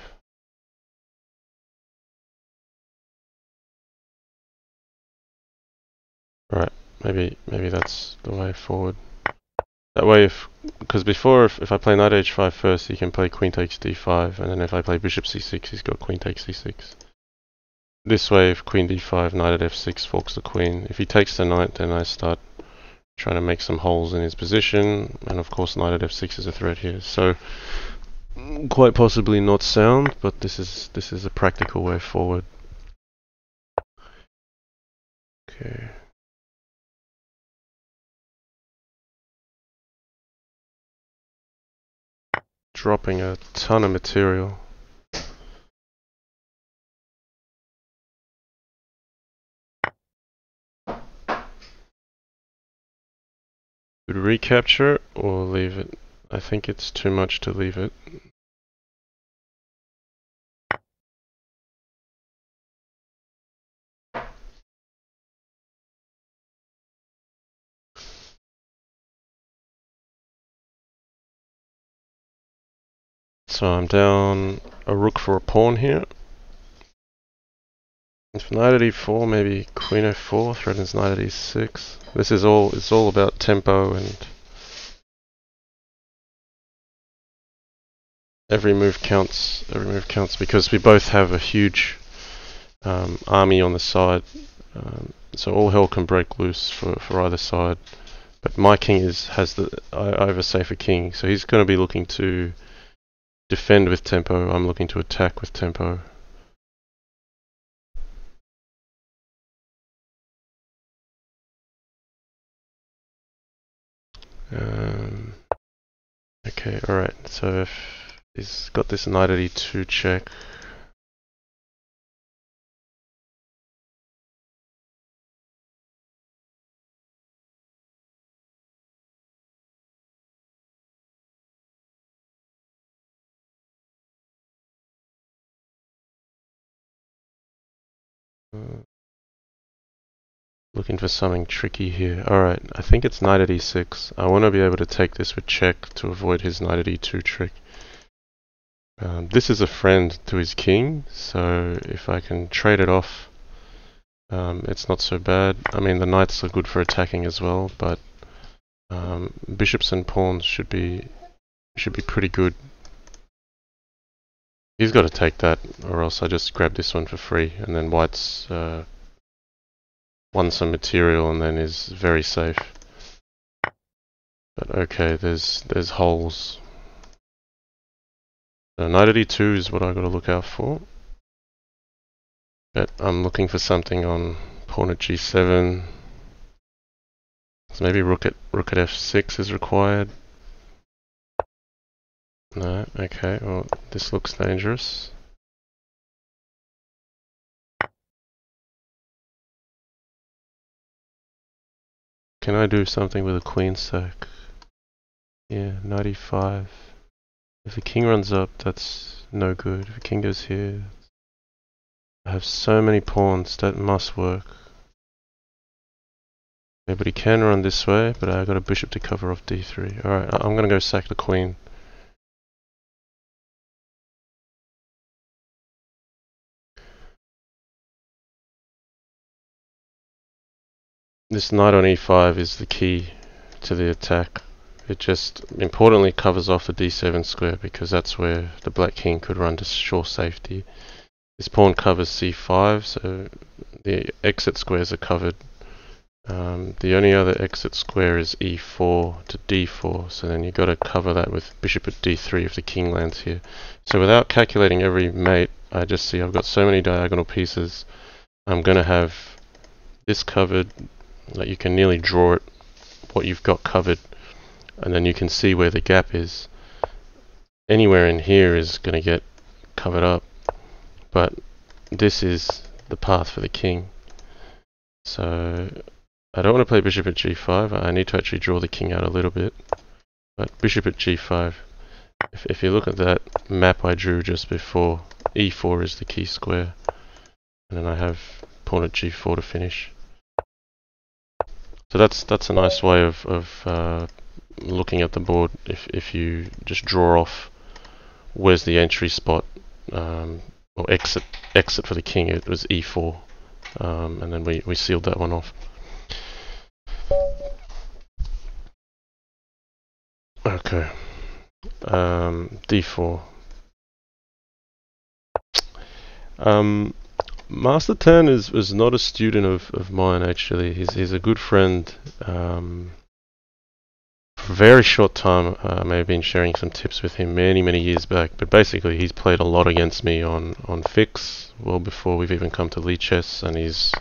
Right, maybe that's the way forward. That way, because before, if I play knight h5 first, he can play queen takes d5, and then if I play bishop c6, he's got queen takes c6. This way, if queen d5, knight at f6 forks the queen. If he takes the knight, then I start trying to make some holes in his position, and of course knight at f6 is a threat here. So, quite possibly not sound, but this is a practical way forward. Okay. Dropping a ton of material. Would recapture or leave it? I think it's too much to leave it. So I'm down a rook for a pawn here. If knight at e4, maybe queen f4 threatens knight at e6. This is all about tempo, and every move counts. Every move counts because we both have a huge army on the side. So all hell can break loose for either side. But my king I have a safer king, so he's going to be looking to defend with tempo. I'm looking to attack with tempo. Okay, alright, so if he's got this knight at e2 check. Looking for something tricky here. Alright, I think it's knight at e6. I want to be able to take this with check to avoid his knight at e2 trick. This is a friend to his king, so if I can trade it off, it's not so bad. I mean, the knights are good for attacking as well, but bishops and pawns should be pretty good. He's got to take that, or else I just grab this one for free, and then white's won some material and then is very safe. But okay, there's holes. So knight at e2 is what I got to look out for. But I'm looking for something on pawn at g7. So maybe rook at f6 is required. No, okay, well this looks dangerous. Can I do something with a queen sack? Yeah, knight e5. If the king runs up, that's no good. If the king goes here, I have so many pawns, that must work. Okay, but he can run this way, but I got a bishop to cover off d3. Alright, I'm gonna go sack the queen. This knight on e5 is the key to the attack. It just importantly covers off the d7 square because that's where the black king could run to sure safety. This pawn covers c5, so the exit squares are covered. The only other exit square is e4 to d4, so then you've got to cover that with bishop at d3 if the king lands here. So without calculating every mate, I just see I've got so many diagonal pieces. I'm going to have this covered, that you can nearly draw it, what you've got covered, and then you can see where the gap is. Anywhere in here is going to get covered up, but this is the path for the king. So I don't want to play bishop at g5. I need to actually draw the king out a little bit, but bishop at g5. If you look at that map I drew just before, e4 is the key square, and then I have pawn at g4 to finish. So that's a nice way of looking at the board. If you just draw off where's the entry spot, or exit for the king, it was e4, and then we sealed that one off. Okay, d4. Mastertan is not a student of mine actually. He's a good friend. For a very short time, I may have been sharing some tips with him many years back. But basically, he's played a lot against me on Fix, well before we've even come to Lee Chess, and he's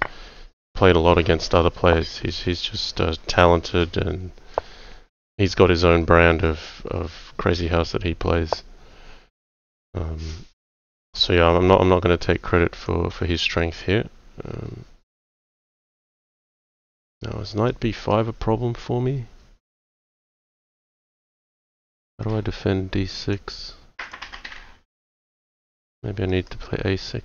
played a lot against other players. He's just talented, and he's got his own brand of Crazyhouse that he plays. So yeah, I'm not going to take credit for his strength here. Now is knight b5 a problem for me? How do I defend d6? Maybe I need to play a6.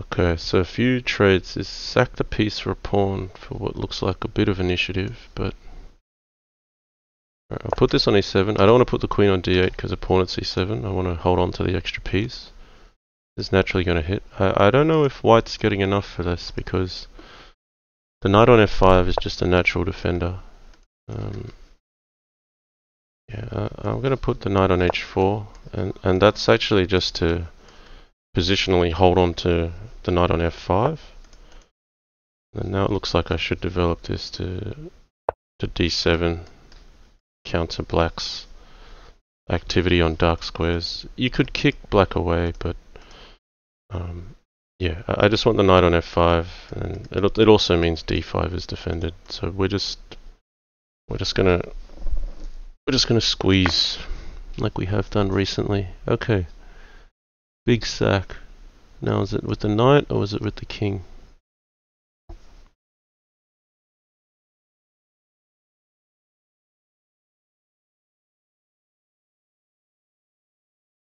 Okay, so a few trades is sack the piece for a pawn for what looks like a bit of initiative, but I'll put this on e7. I don't want to put the queen on d8 because the pawn at c7. I want to hold on to the extra piece. It's naturally going to hit. I don't know if white's getting enough for this because the knight on f5 is just a natural defender. Yeah, I'm going to put the knight on h4, and that's actually just to positionally hold on to the knight on f5. And now it looks like I should develop this to d7, counter black's activity on dark squares. You could kick black away, but yeah, I just want the knight on f5, and it also means d5 is defended. So we're just gonna squeeze like we have done recently. Okay, big sack. Now is it with the knight or is it with the king?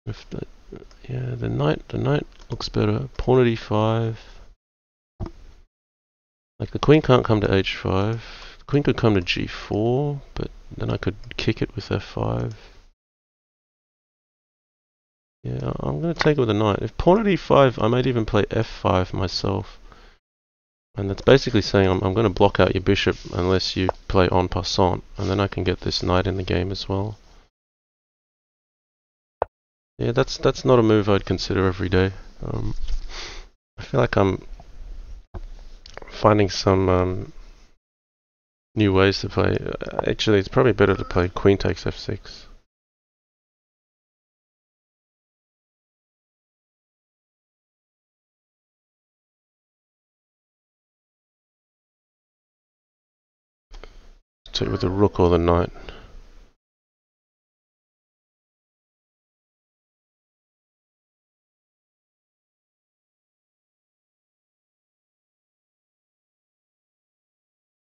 If the, yeah, the knight looks better. Pawn at e5. Like the queen can't come to h5. The queen could come to g4, but then I could kick it with f5. Yeah, I'm going to take it with a knight. If pawn at e5, I might even play f5 myself. And that's basically saying I'm going to block out your bishop unless you play en passant, and then I can get this knight in the game as well. Yeah, that's not a move I'd consider every day. I feel like I'm finding some new ways to play. Actually, it's probably better to play queen takes f6. Take with the rook or the knight.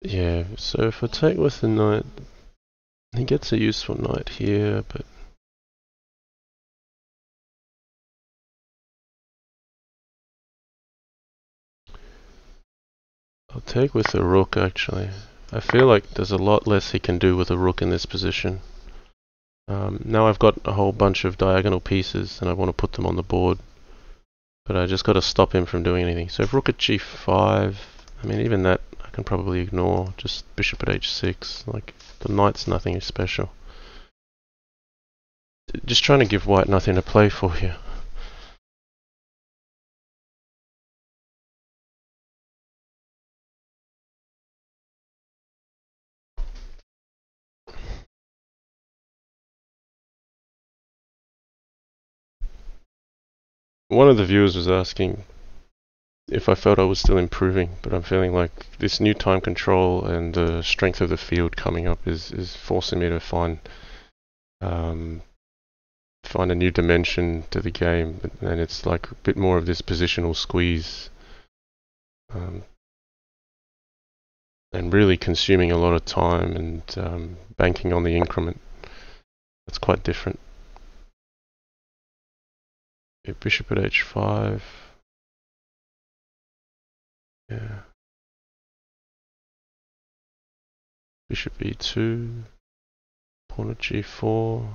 Yeah, so if I take with the knight, he gets a useful knight here, but I'll take with the rook actually. I feel like there's a lot less he can do with a rook in this position. Now I've got a whole bunch of diagonal pieces and I want to put them on the board, but I just got to stop him from doing anything. So if rook at g5, I mean even that I can probably ignore. Just bishop at h6, like the knight's nothing special. Just trying to give white nothing to play for here. One of the viewers was asking if I felt I was still improving, but I'm feeling like this new time control and the strength of the field coming up is forcing me to find a new dimension to the game, and it's like a bit more of this positional squeeze, and really consuming a lot of time and banking on the increment. That's quite different. Yeah, bishop at h5. Yeah. Bishop e2. Pawn at g4.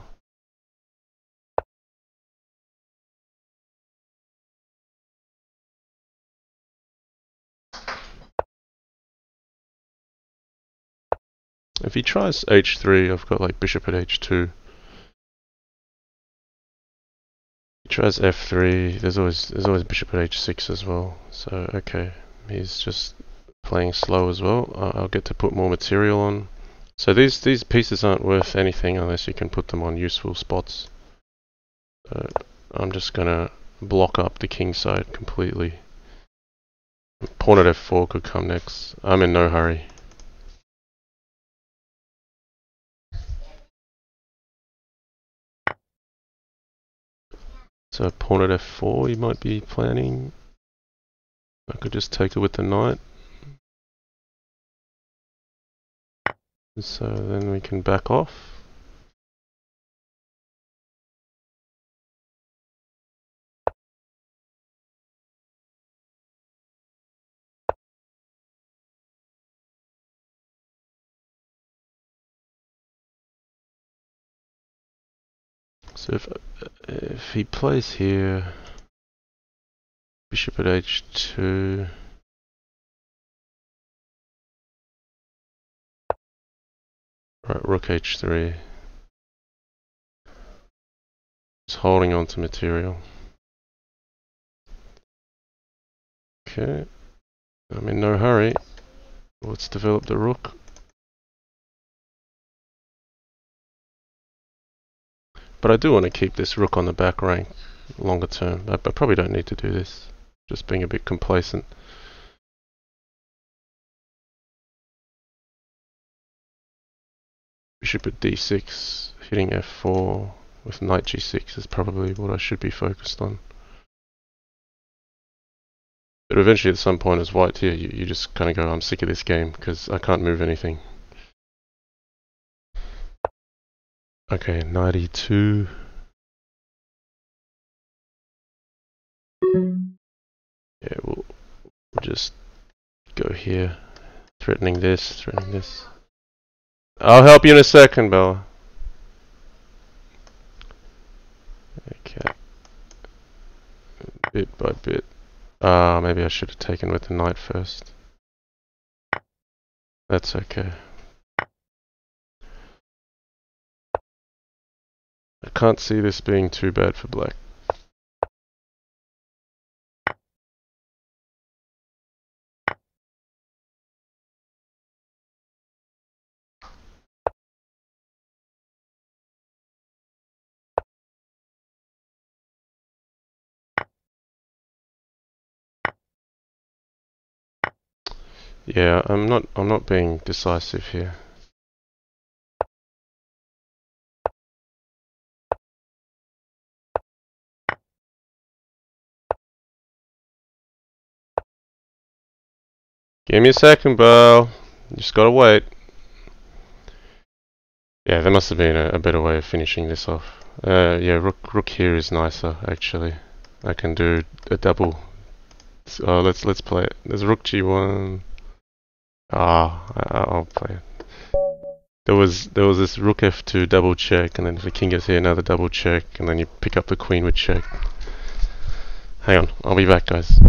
If he tries h3, I've got like bishop at h2. He tries f3. There's always bishop at h6 as well. So okay, he's just playing slow as well. I'll get to put more material on. So these pieces aren't worth anything unless you can put them on useful spots. I'm just gonna block up the king side completely. Pawn at f4 could come next. I'm in no hurry. So pawn at f4 you might be planning. I could just take it with the knight. So then we can back off. So if he plays here, bishop at h2. Right, rook h3. It's holding on to material. Okay, I'm in no hurry. Let's develop the rook. But I do want to keep this rook on the back rank longer term. I probably don't need to do this. Just being a bit complacent. Bishop at d6, hitting f4 with knight g6 is probably what I should be focused on. But eventually at some point as white here, you just kind of go, I'm sick of this game because I can't move anything. Okay, knight e2. Yeah, we'll just go here. Threatening this, threatening this. I'll help you in a second, Bella. Okay. Bit by bit. Maybe I should have taken with the knight first. That's okay. I can't see this being too bad for black. Yeah, I'm not being decisive here. Give me a second, Beau. You just gotta wait. Yeah, there must have been a better way of finishing this off. Yeah, rook here is nicer actually. I can do a double. Let's play it. There's rook g1. I'll play it. There was this rook f2 double check, and then if the king gets here, another double check, and then you pick up the queen with check. Hang on, I'll be back, guys.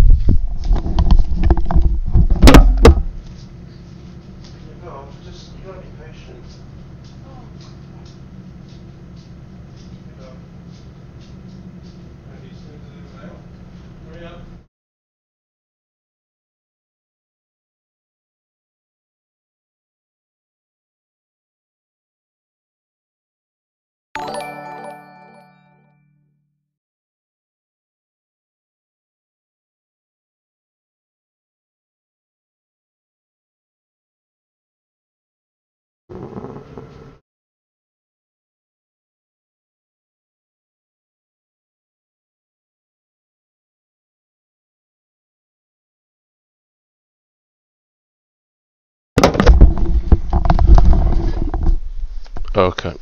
Okay.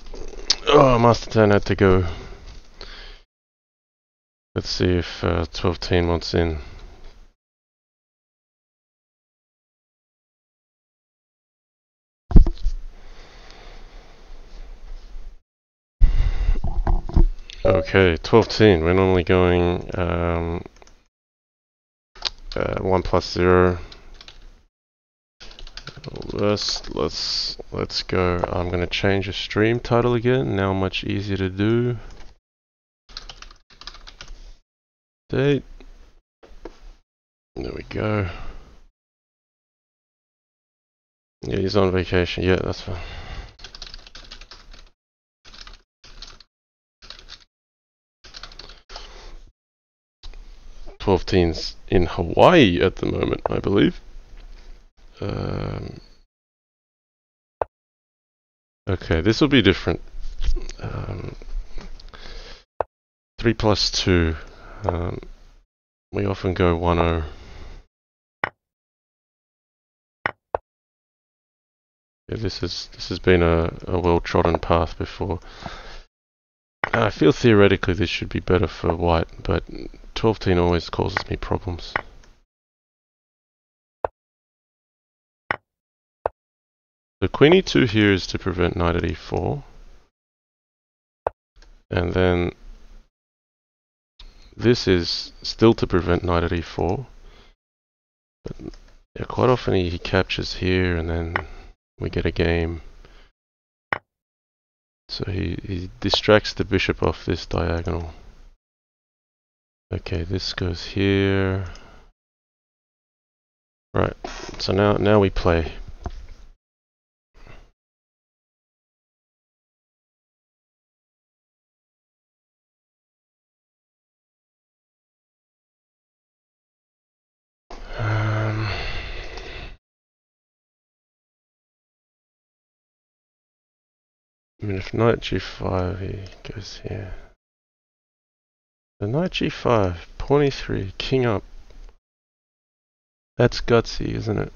Oh, mastertan had to go. Let's see if TwelveTeen wants in. Okay, 12-10. We're normally going 1 plus 0. Let's go. I'm gonna change the stream title again. Now much easier to do. Date. There we go. Yeah, he's on vacation. Yeah, that's fine. TwelveTeen's in Hawaii at the moment, I believe. Okay, this will be different. 3 plus 2. We often go 1-0. Yeah, this has been a well-trodden path before. I feel theoretically this should be better for white, but 12-10 always causes me problems. The queen e2 here is to prevent knight at e4. And then this is still to prevent knight at e4. But yeah, quite often he captures here and then we get a game. So he distracts the bishop off this diagonal. Okay, this goes here. Right, so now we play. I mean, if knight g5, he goes here. The knight g5, pawn e3, king up. That's gutsy, isn't it?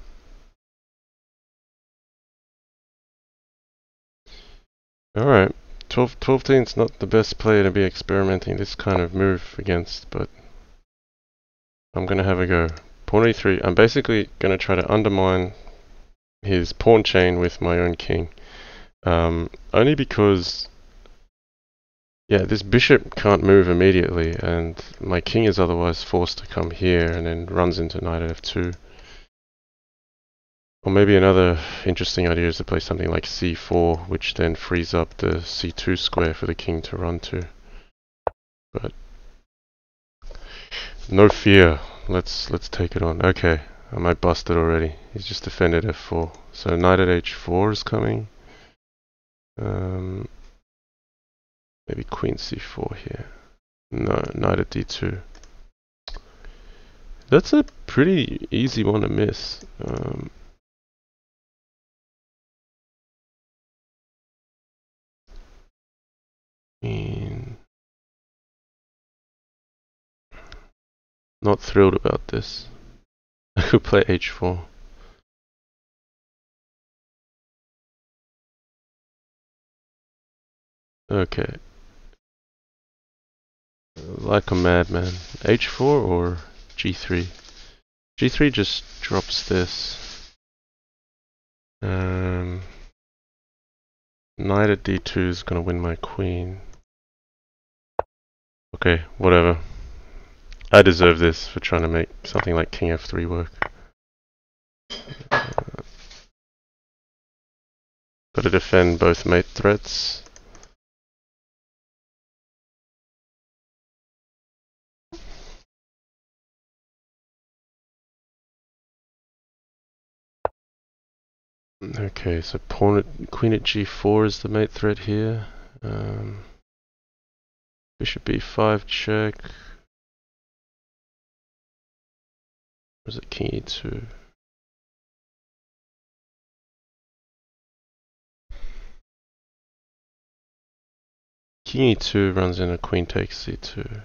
Alright, 12-teen's not the best player to be experimenting this kind of move against, but I'm gonna have a go. Pawn e3, I'm basically gonna try to undermine his pawn chain with my own king. Only because, yeah, this bishop can't move immediately, and my king is otherwise forced to come here and then runs into knight at f2. Or maybe another interesting idea is to play something like c4, which then frees up the c2 square for the king to run to. But no fear, let's take it on. Okay, I might bust it already. He's just defended f4. So knight at h4 is coming. Maybe queen c4 here. No, knight at d2. That's a pretty easy one to miss. Not thrilled about this. I could play h4. Okay. Like a madman. h4 or g3? g3 just drops this. Knight at d2 is gonna win my queen. Okay, whatever. I deserve this for trying to make something like king f3 work. Gotta defend both mate threats. Okay, so queen at g4 is the mate threat here. Bishop b5 check. Or is it king e2? King e2 runs in a queen takes c2.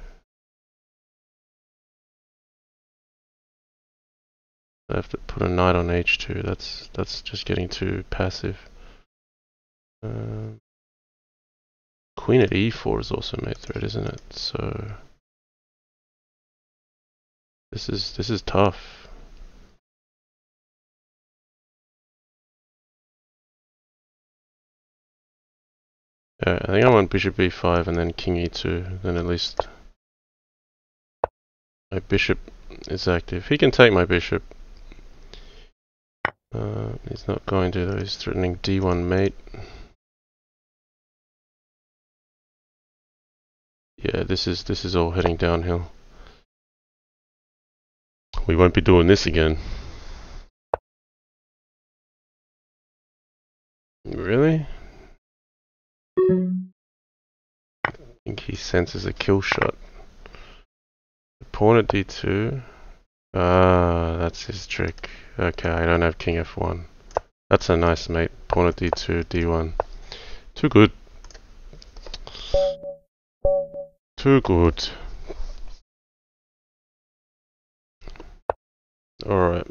I have to put a knight on h2. That's just getting too passive. Queen at e4 is also mate threat, isn't it? So this is tough. Yeah, I think I want bishop b5 and then king e2. Then at least my bishop is active. He can take my bishop. He's not going to though. He's threatening d1 mate. Yeah, this is all heading downhill. We won't be doing this again. Really? I think he senses a kill shot. Pawn at d2. Ah, that's his trick. Okay, I don't have king f1. That's a nice mate. Pawn at d2, d1. Too good. Too good. Alright.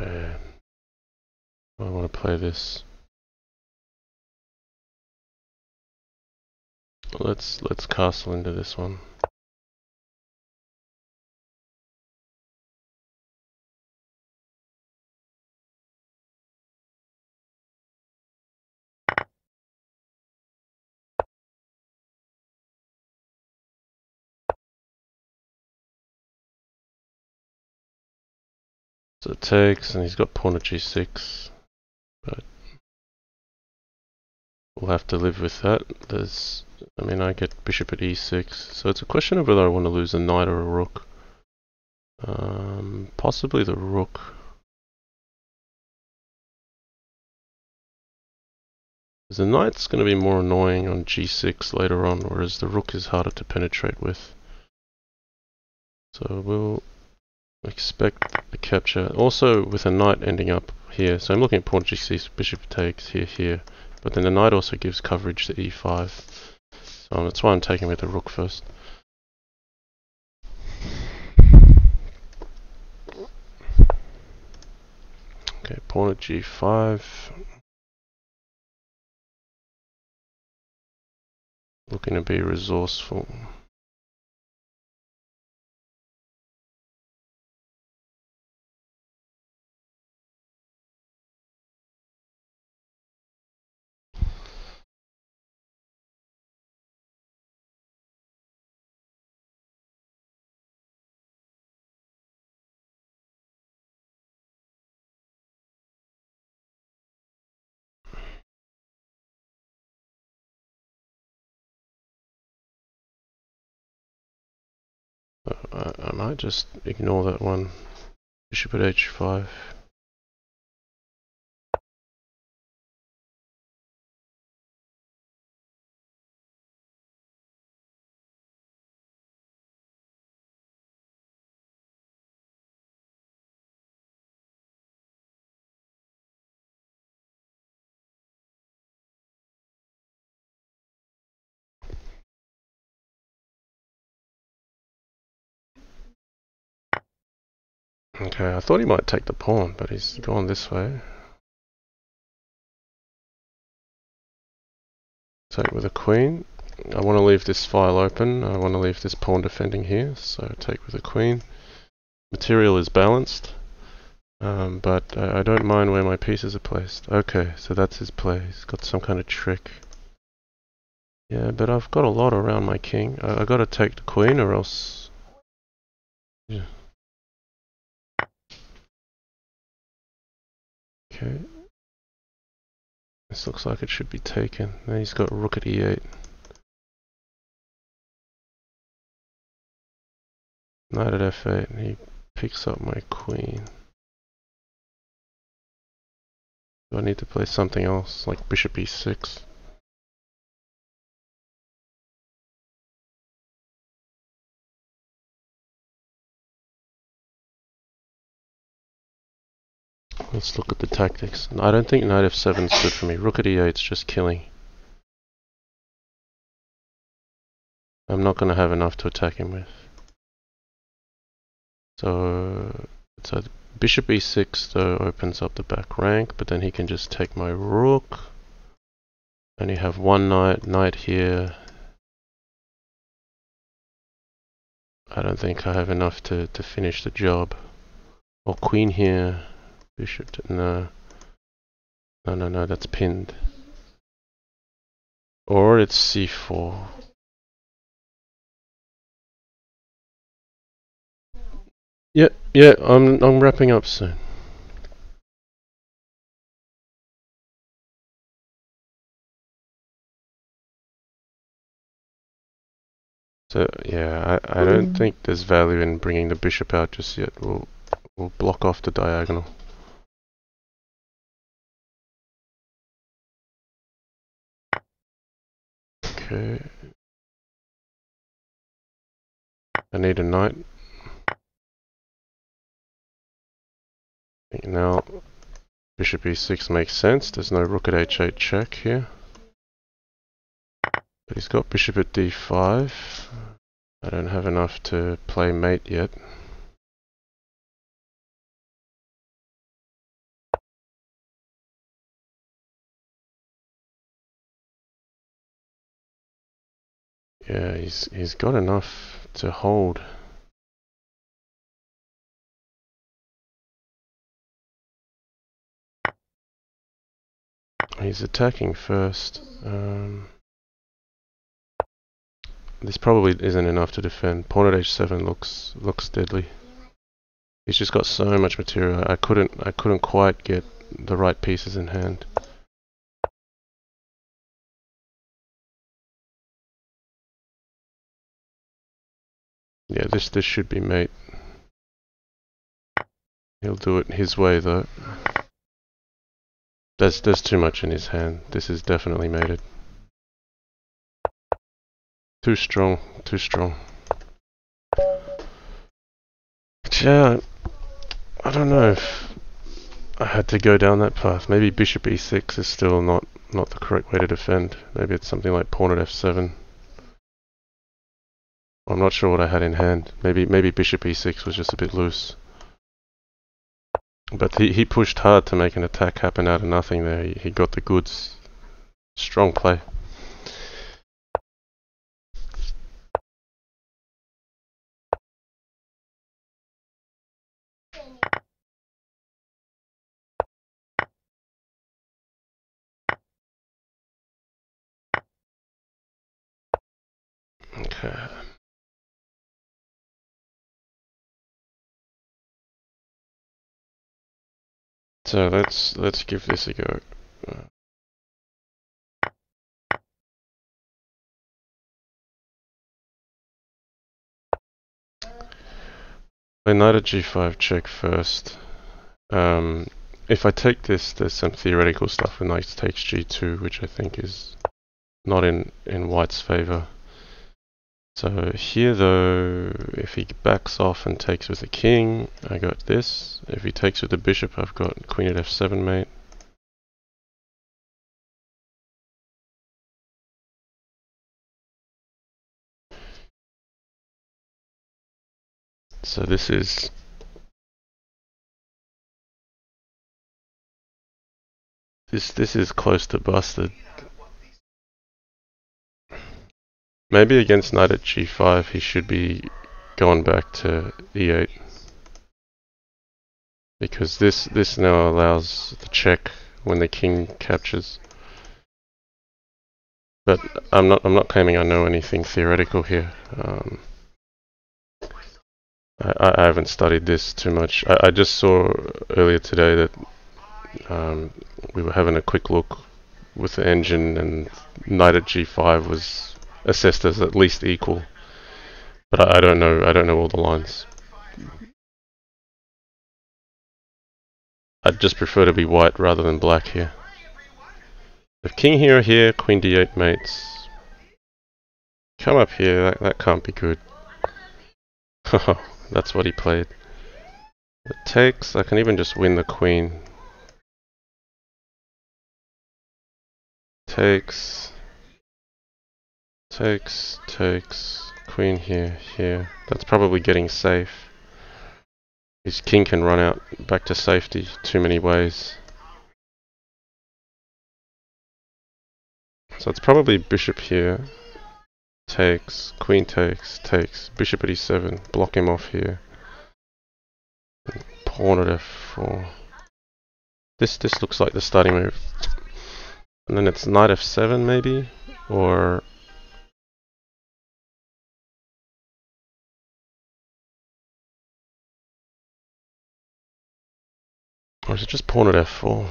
Okay. I want to play this. Let's castle into this one. So it takes, and he's got pawn at g6, but we'll have to live with that. I mean, I get bishop at e6, so it's a question of whether I want to lose a knight or a rook. Possibly the rook. The knight's going to be more annoying on g6 later on, whereas the rook is harder to penetrate with. So we'll expect the capture. Also with a knight ending up here, so I'm looking at pawn g6, bishop takes here, but then the knight also gives coverage to e5. So that's why I'm taking with the rook first. Okay, pawn at g5. Looking to be resourceful. I might just ignore that one. Bishop at h5. Okay, I thought he might take the pawn, but he's gone this way. Take with a queen. I want to leave this file open. I want to leave this pawn defending here, so take with a queen. Material is balanced, but I don't mind where my pieces are placed. Okay, so that's his play. He's got some kind of trick. Yeah, but I've got a lot around my king. I got to take the queen or else... Yeah. Okay. This looks like it should be taken. Then he's got rook at e8. Knight at f8, and he picks up my queen. Do I need to play something else, like bishop e6? Let's look at the tactics. I don't think knight f7 is good for me. Rook at e8 is just killing. I'm not going to have enough to attack him with. So bishop e6 though opens up the back rank, but then he can just take my rook. And you have one knight here. I don't think I have enough to finish the job. Or queen here. Bishop to, no, that's pinned. Or it's c4. Yeah, I'm wrapping up soon. So yeah, I don't think there's value in bringing the bishop out just yet. We'll block off the diagonal. Okay. I need a knight. Now, bishop e6 makes sense. There's no rook at h8 check here. But he's got bishop at d5. I don't have enough to play mate yet. Yeah, he's got enough to hold. He's attacking first. This probably isn't enough to defend. Pawn at h7 looks deadly. He's just got so much material. I couldn't quite get the right pieces in hand. Yeah, this should be mate. He'll do it his way though. There's too much in his hand. This is definitely mated. Too strong, too strong. But yeah, I don't know if I had to go down that path. Maybe bishop e6 is still not the correct way to defend. Maybe it's something like pawn at f7. I'm not sure what I had in hand. Maybe bishop e6 was just a bit loose. But he pushed hard to make an attack happen out of nothing there. He got the goods. Strong play. Okay. So let's give this a go. Play knight at g5 check first. If I take this, there's some theoretical stuff with knight takes g2, which I think is not in white's favor. So here though, if he backs off and takes with the king, I got this. If he takes with the bishop, I've got queen at f7 mate. So this is this is close to busted. Maybe against knight at g5 he should be going back to e8. Because this now allows the check when the king captures. But I'm not claiming I know anything theoretical here. I haven't studied this too much. I just saw earlier today that we were having a quick look with the engine, and knight at g5 was assessed as at least equal. But I don't know all the lines. I'd just prefer to be white rather than black here. If king here, queen d8 mates. Come up here, that can't be good. That's what he played. It takes, I can even just win the queen. Takes, queen here. That's probably getting safe. His king can run out back to safety too many ways. So it's probably bishop here. Takes, queen takes, bishop at e7, block him off here. And pawn at f4. This looks like the starting move. And then it's knight f7 maybe, or is it just pawn at f4?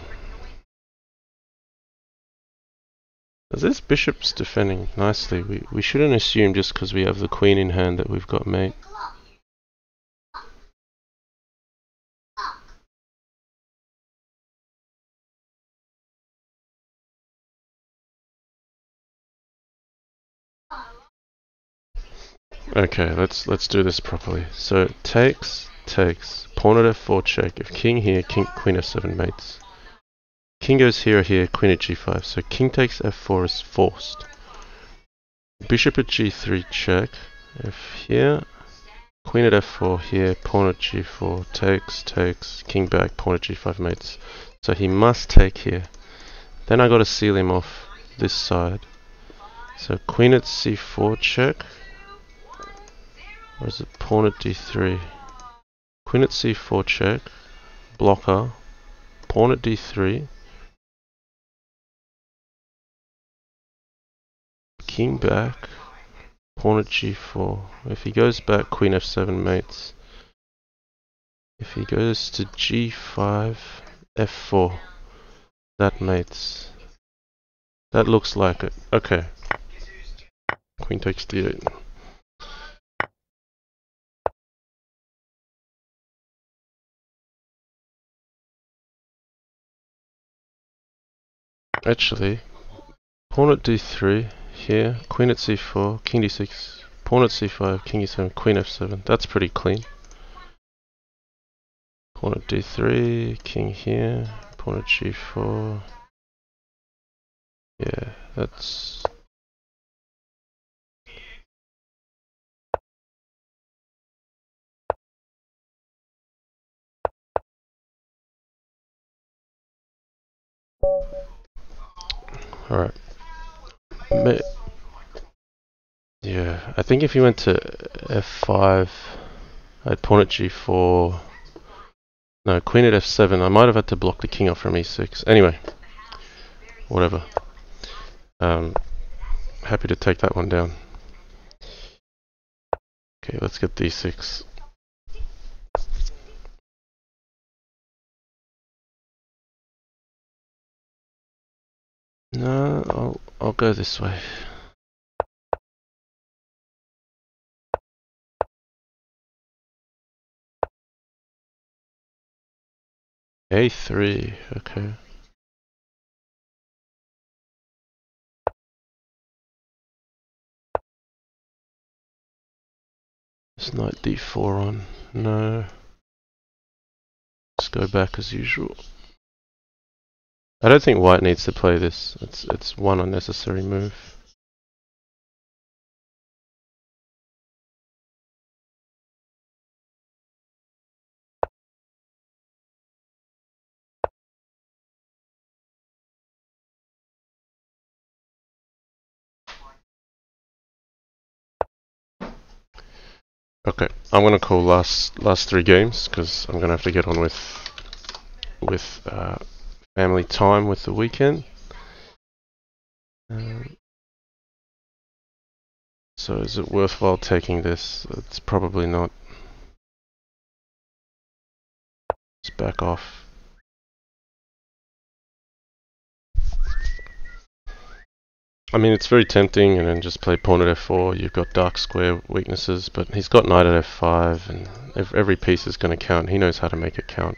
This bishop's defending nicely. We shouldn't assume just because we have the queen in hand that we've got mate. Okay, let's do this properly. So takes, pawn at f4 check. If king here, queen f7 mates. King goes here, queen at g5. So king takes f4 is forced. Bishop at g3 check. If here, queen at f4 here, pawn at g4, takes, king back, pawn at g5 mates. So he must take here. Then I gotta seal him off this side. So queen at c4 check, or is it pawn at d3? Queen at c4 check, blocker, pawn at d3, king back, pawn at g4. If he goes back, queen f7 mates. If he goes to g5, f4, that mates. That looks like it. Okay. Queen takes d8. Actually, pawn at d3 here, queen at c4, king d6, pawn at c5, king e7, queen f7. That's pretty clean. Pawn at d3, king here, pawn at g4. Yeah, that's... Alright. Yeah, I think if you went to f5, I'd pawn at g4. No, queen at f7. I might have had to block the king off from e6. Anyway, whatever. Happy to take that one down. Okay, let's get d6. No, I'll go this way. a3, okay. It's knight d4 on. No. Let's go back as usual. I don't think white needs to play this. It's one unnecessary move. Okay, I'm gonna call last 3 games because I'm gonna have to get on with family time with the weekend. So is it worthwhile taking this? It's probably not. Just back off. I mean, it's very tempting, and then just play pawn at f4. You've got dark square weaknesses, but he's got knight at f5, and every piece is going to count. He knows how to make it count.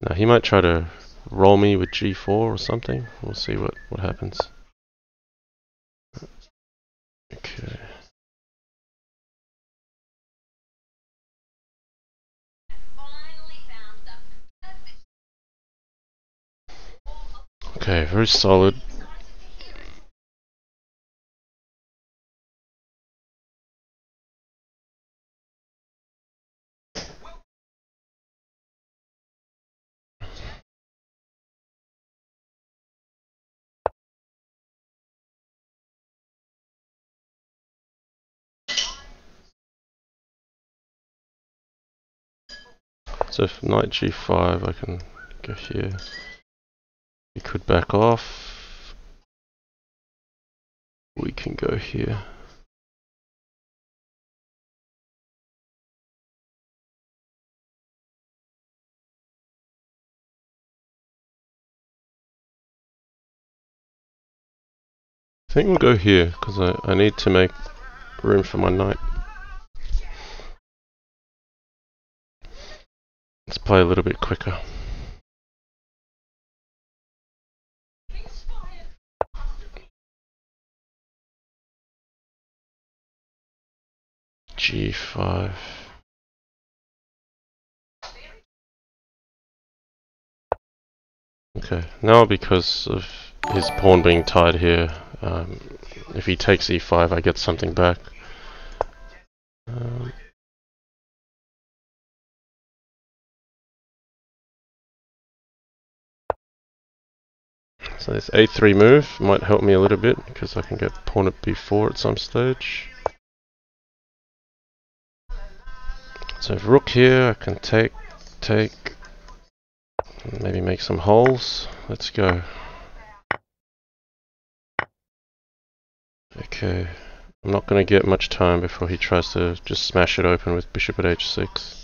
Now he might try to roll me with g4 or something. We'll see what happens. Okay. Okay, very solid. So if knight g5, I can go here. We could back off. We can go here. I think we'll go here because I need to make room for my knight. Let's play a little bit quicker. G5. Okay, now because of his pawn being tied here, if he takes e5, I get something back. So this a3 move might help me a little bit because I can get pawn at b4 at some stage. So if rook here, I can take, maybe make some holes. Let's go. Okay, I'm not going to get much time before he tries to just smash it open with bishop at h6.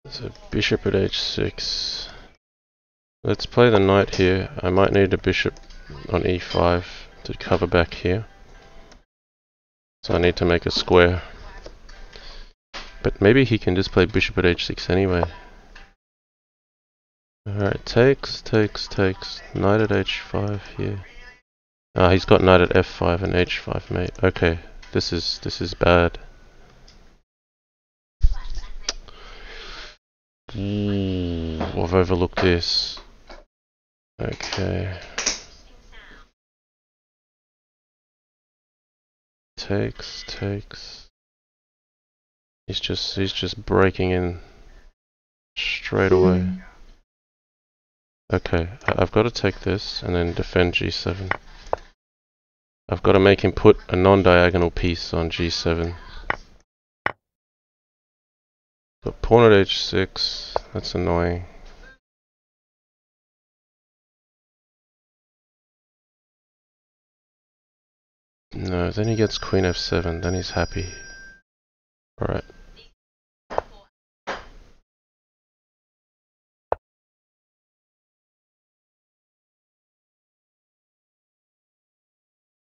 So bishop at h6. Let's play the knight here. I might need a bishop on e5 to cover back here. So I need to make a square. But maybe he can just play bishop at h6 anyway. Alright, takes. Knight at h5 here. Ah, he's got knight at f5 and h5, mate. Okay, this is bad. Ooh, I've overlooked this. Okay. Takes. He's just breaking in straight away. Okay, I've got to take this and then defend g7. I've got to make him put a non-diagonal piece on g7. But pawn at h6, that's annoying. No, then he gets queen f7, then he's happy. Alright.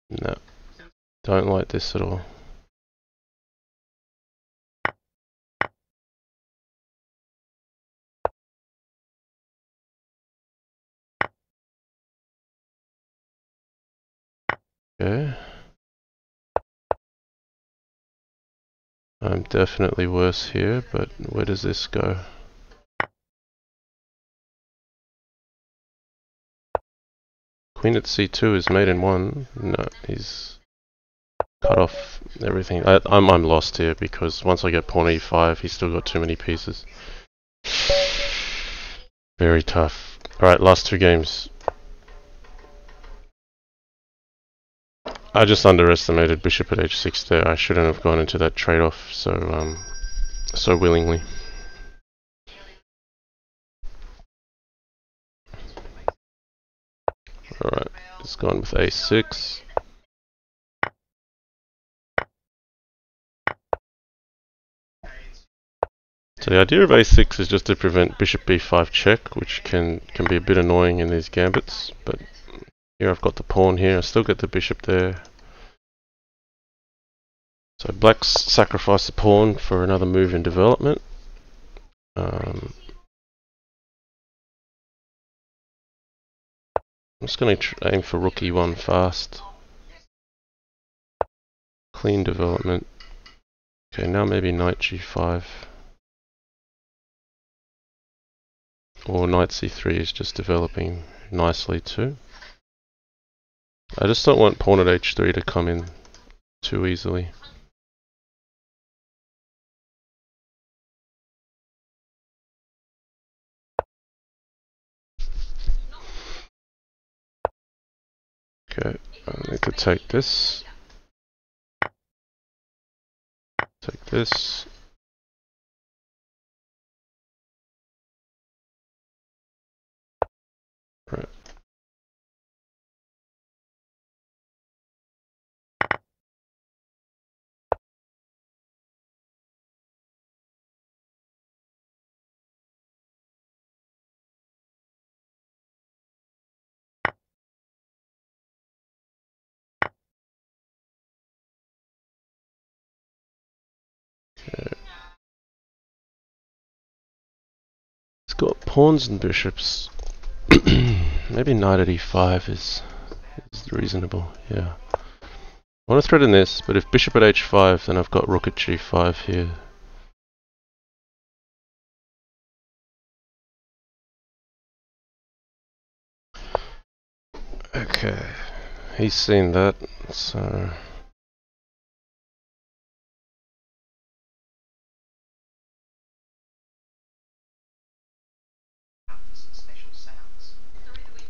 No, don't like this at all. Okay. I'm definitely worse here, but where does this go? Queen at c2 is mate in 1. No, he's cut off everything. I'm lost here because once I get pawn e5, he's still got too many pieces. Very tough. Alright, last two games. I just underestimated bishop at h6 there. I shouldn't have gone into that trade-off so willingly. Alright, it's gone with a6. So the idea of a6 is just to prevent bishop b5 check, which can be a bit annoying in these gambits, but here I've got the pawn here, I still get the bishop there. So black's sacrificed the pawn for another move in development. I'm just going to aim for rook e1 fast. Clean development. Okay, now maybe knight g5. Or knight c3 is just developing nicely too. I just don't want pawn at h3 to come in too easily. Okay, I need to take this. Take this. Right. Okay. It's got pawns and bishops. Maybe knight at e5 is reasonable, yeah. I want to threaten this, but if bishop at h5, then I've got rook at g5 here. Okay, he's seen that, so...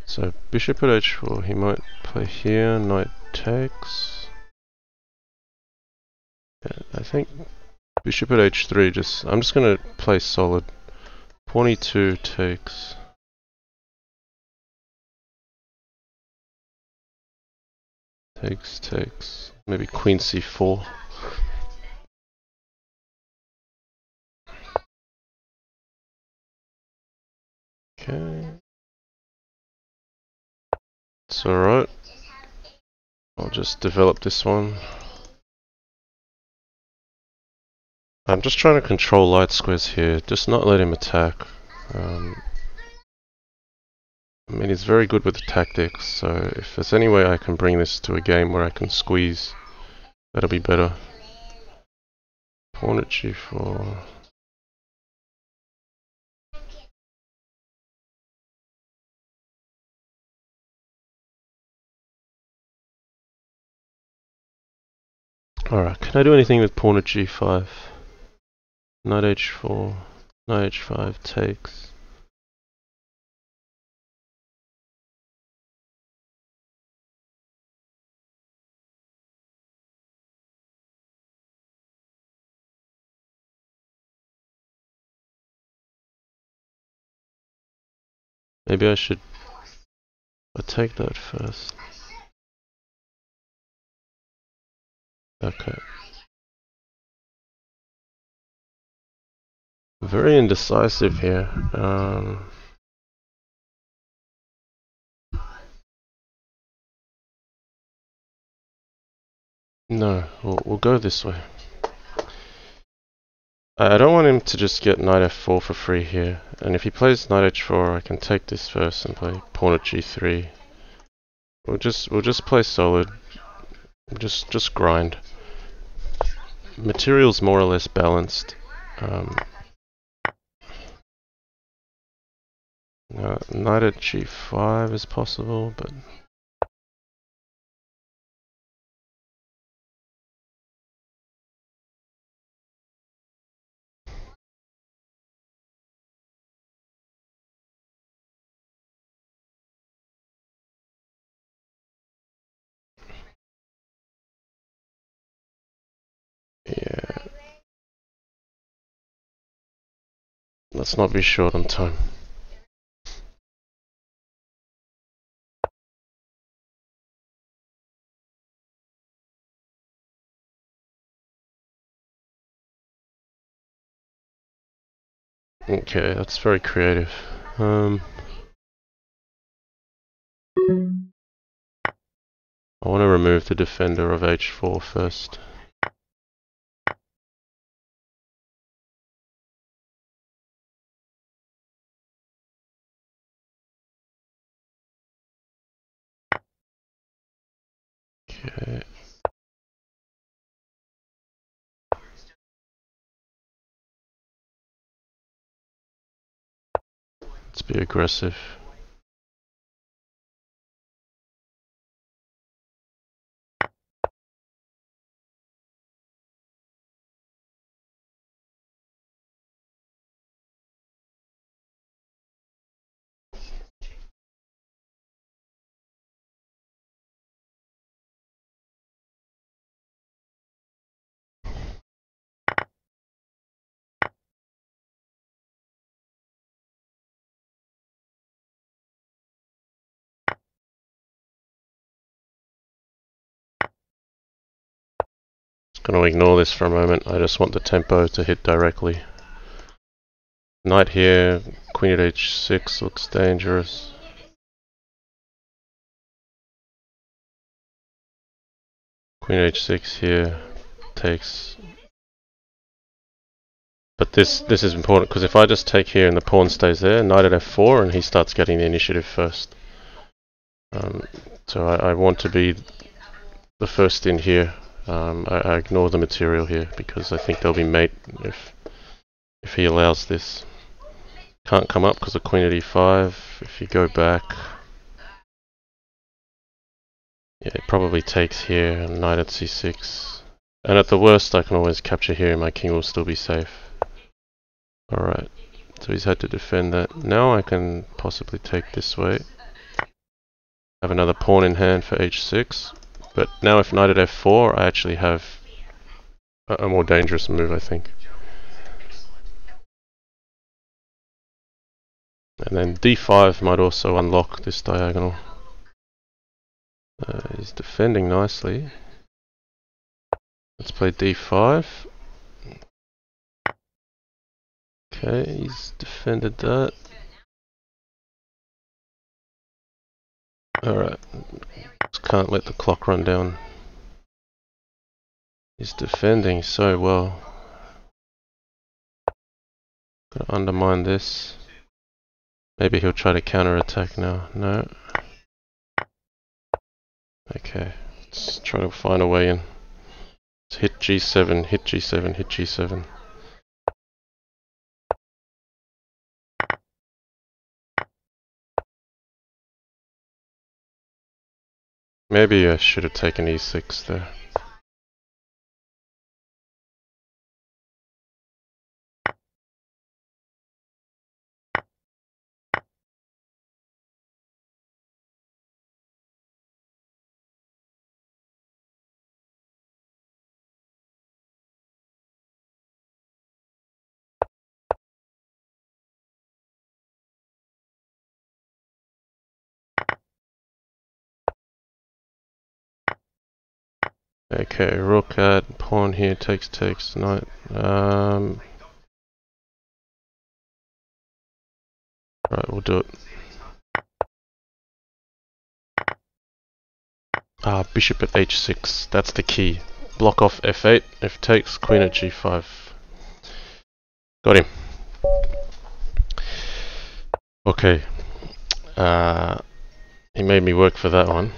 So bishop at h4, he might play here, knight takes. Yeah, I think bishop at h3, I'm just gonna play solid. Pawn e2 takes. Takes. Maybe queen c4. Okay. It's alright. I'll just develop this one. I'm just trying to control light squares here, just not let him attack. I mean, he's very good with the tactics, so if there's any way I can bring this to a game where I can squeeze, that'll be better. Pawn at g4. Alright, can I do anything with pawn at g5? Knight h4, knight h5 takes. Maybe I should take that first. Okay. Very indecisive here. No, we'll go this way. I don't want him to just get knight f4 for free here. And if he plays knight h4, I can take this first and play pawn at g3. We'll just play solid. Just grind. Material's more or less balanced. Knight at g5 is possible, but yeah. Let's not be short on time. Okay, that's very creative. I want to remove the defender of h4 first. Okay. Let's be aggressive. Going to ignore this for a moment. I just want the tempo to hit directly. Knight here, queen at h6 looks dangerous. Queen h6 here takes. But this is important because if I just take here and the pawn stays there, knight at f4 and he starts getting the initiative first. So I want to be the first in here. I ignore the material here because I think there'll be mate if he allows this. Can't come up because of queen at e5. If you go back, Yeah, it probably takes here, knight at c6. And at the worst, I can always capture here and my king will still be safe. Alright, so he's had to defend that. Now I can possibly take this way. Have another pawn in hand for h6. But now if knight at f4, I actually have a more dangerous move, I think. And then d5 might also unlock this diagonal. He's defending nicely. Let's play d5. Okay, he's defended that. Alright, just can't let the clock run down. He's defending so well. Gotta undermine this. Maybe he'll try to counter-attack now. No. Okay, let's try to find a way in. Let's hit g7, hit g7, hit g7. Maybe I should have taken e6 there. Okay, rook at pawn here, takes, knight. Right, we'll do it. Bishop at h6, that's the key. Block off f8, if takes, queen at g5. Got him. Okay. He made me work for that one.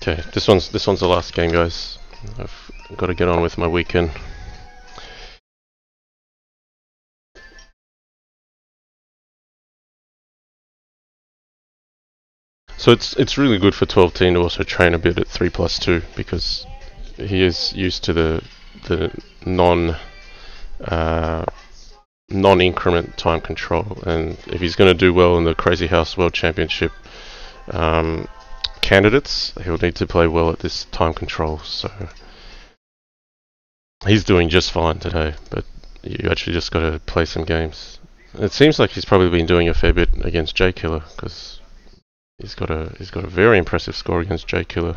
Okay, this one's the last game, guys. I've got to get on with my weekend. So it's really good for TwelveTeen to also train a bit at 3+2 because he is used to the non-increment time control, and if he's going to do well in the Crazyhouse World Championship candidates, he'll need to play well at this time control. So he's doing just fine today, but you actually just got to play some games. It seems like he's probably been doing a fair bit against J-Killer because he's got a very impressive score against J-Killer.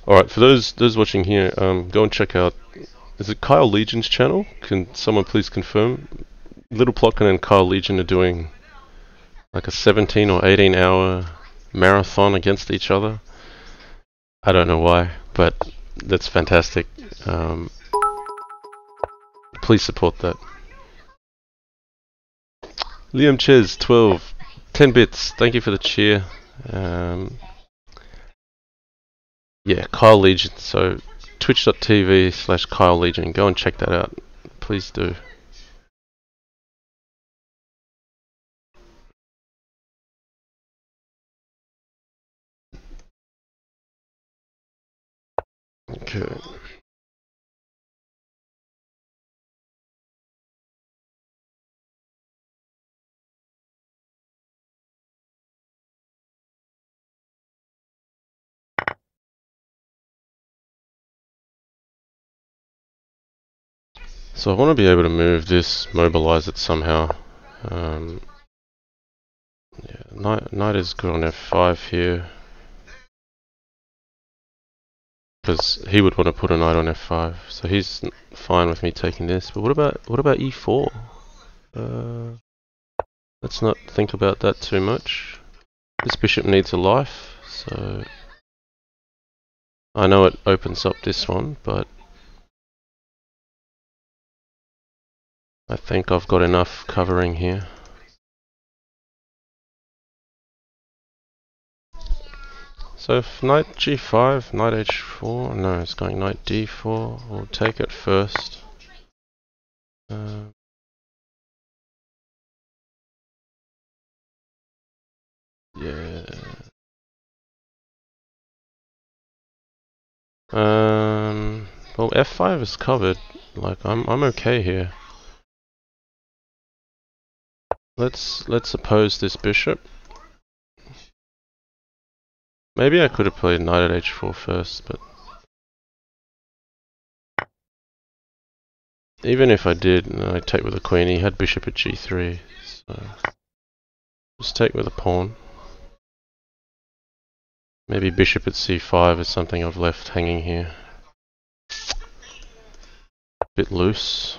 Alright, for those watching here, go and check out, is it Kyle Legion's channel? Can someone please confirm? Little Plotkin and Kyle Legion are doing like a 17 or 18 hour marathon against each other. I don't know why, but that's fantastic. Please support that. Liam Ches 12, 10 bits, thank you for the cheer. Yeah, Kyle Legion, so twitch.tv/Kyle Legion, go and check that out, please do. Okay. So I want to be able to move this, mobilize it somehow. Yeah, knight is good on f5 here, because he would want to put a knight on f5. So he's fine with me taking this. But what about e4? Let's not think about that too much. This bishop needs a life, so I know it opens up this one, but I think I've got enough covering here. So if knight g5, knight h4, no, it's going knight d4, we'll take it first. Yeah. Well, f5 is covered. Like I'm okay here. Let's oppose this bishop. Maybe I could have played knight at h4 first, but even if I did, and I take with the queen, he had bishop at g3, so just take with a pawn. Maybe bishop at c5 is something I've left hanging here. Bit loose.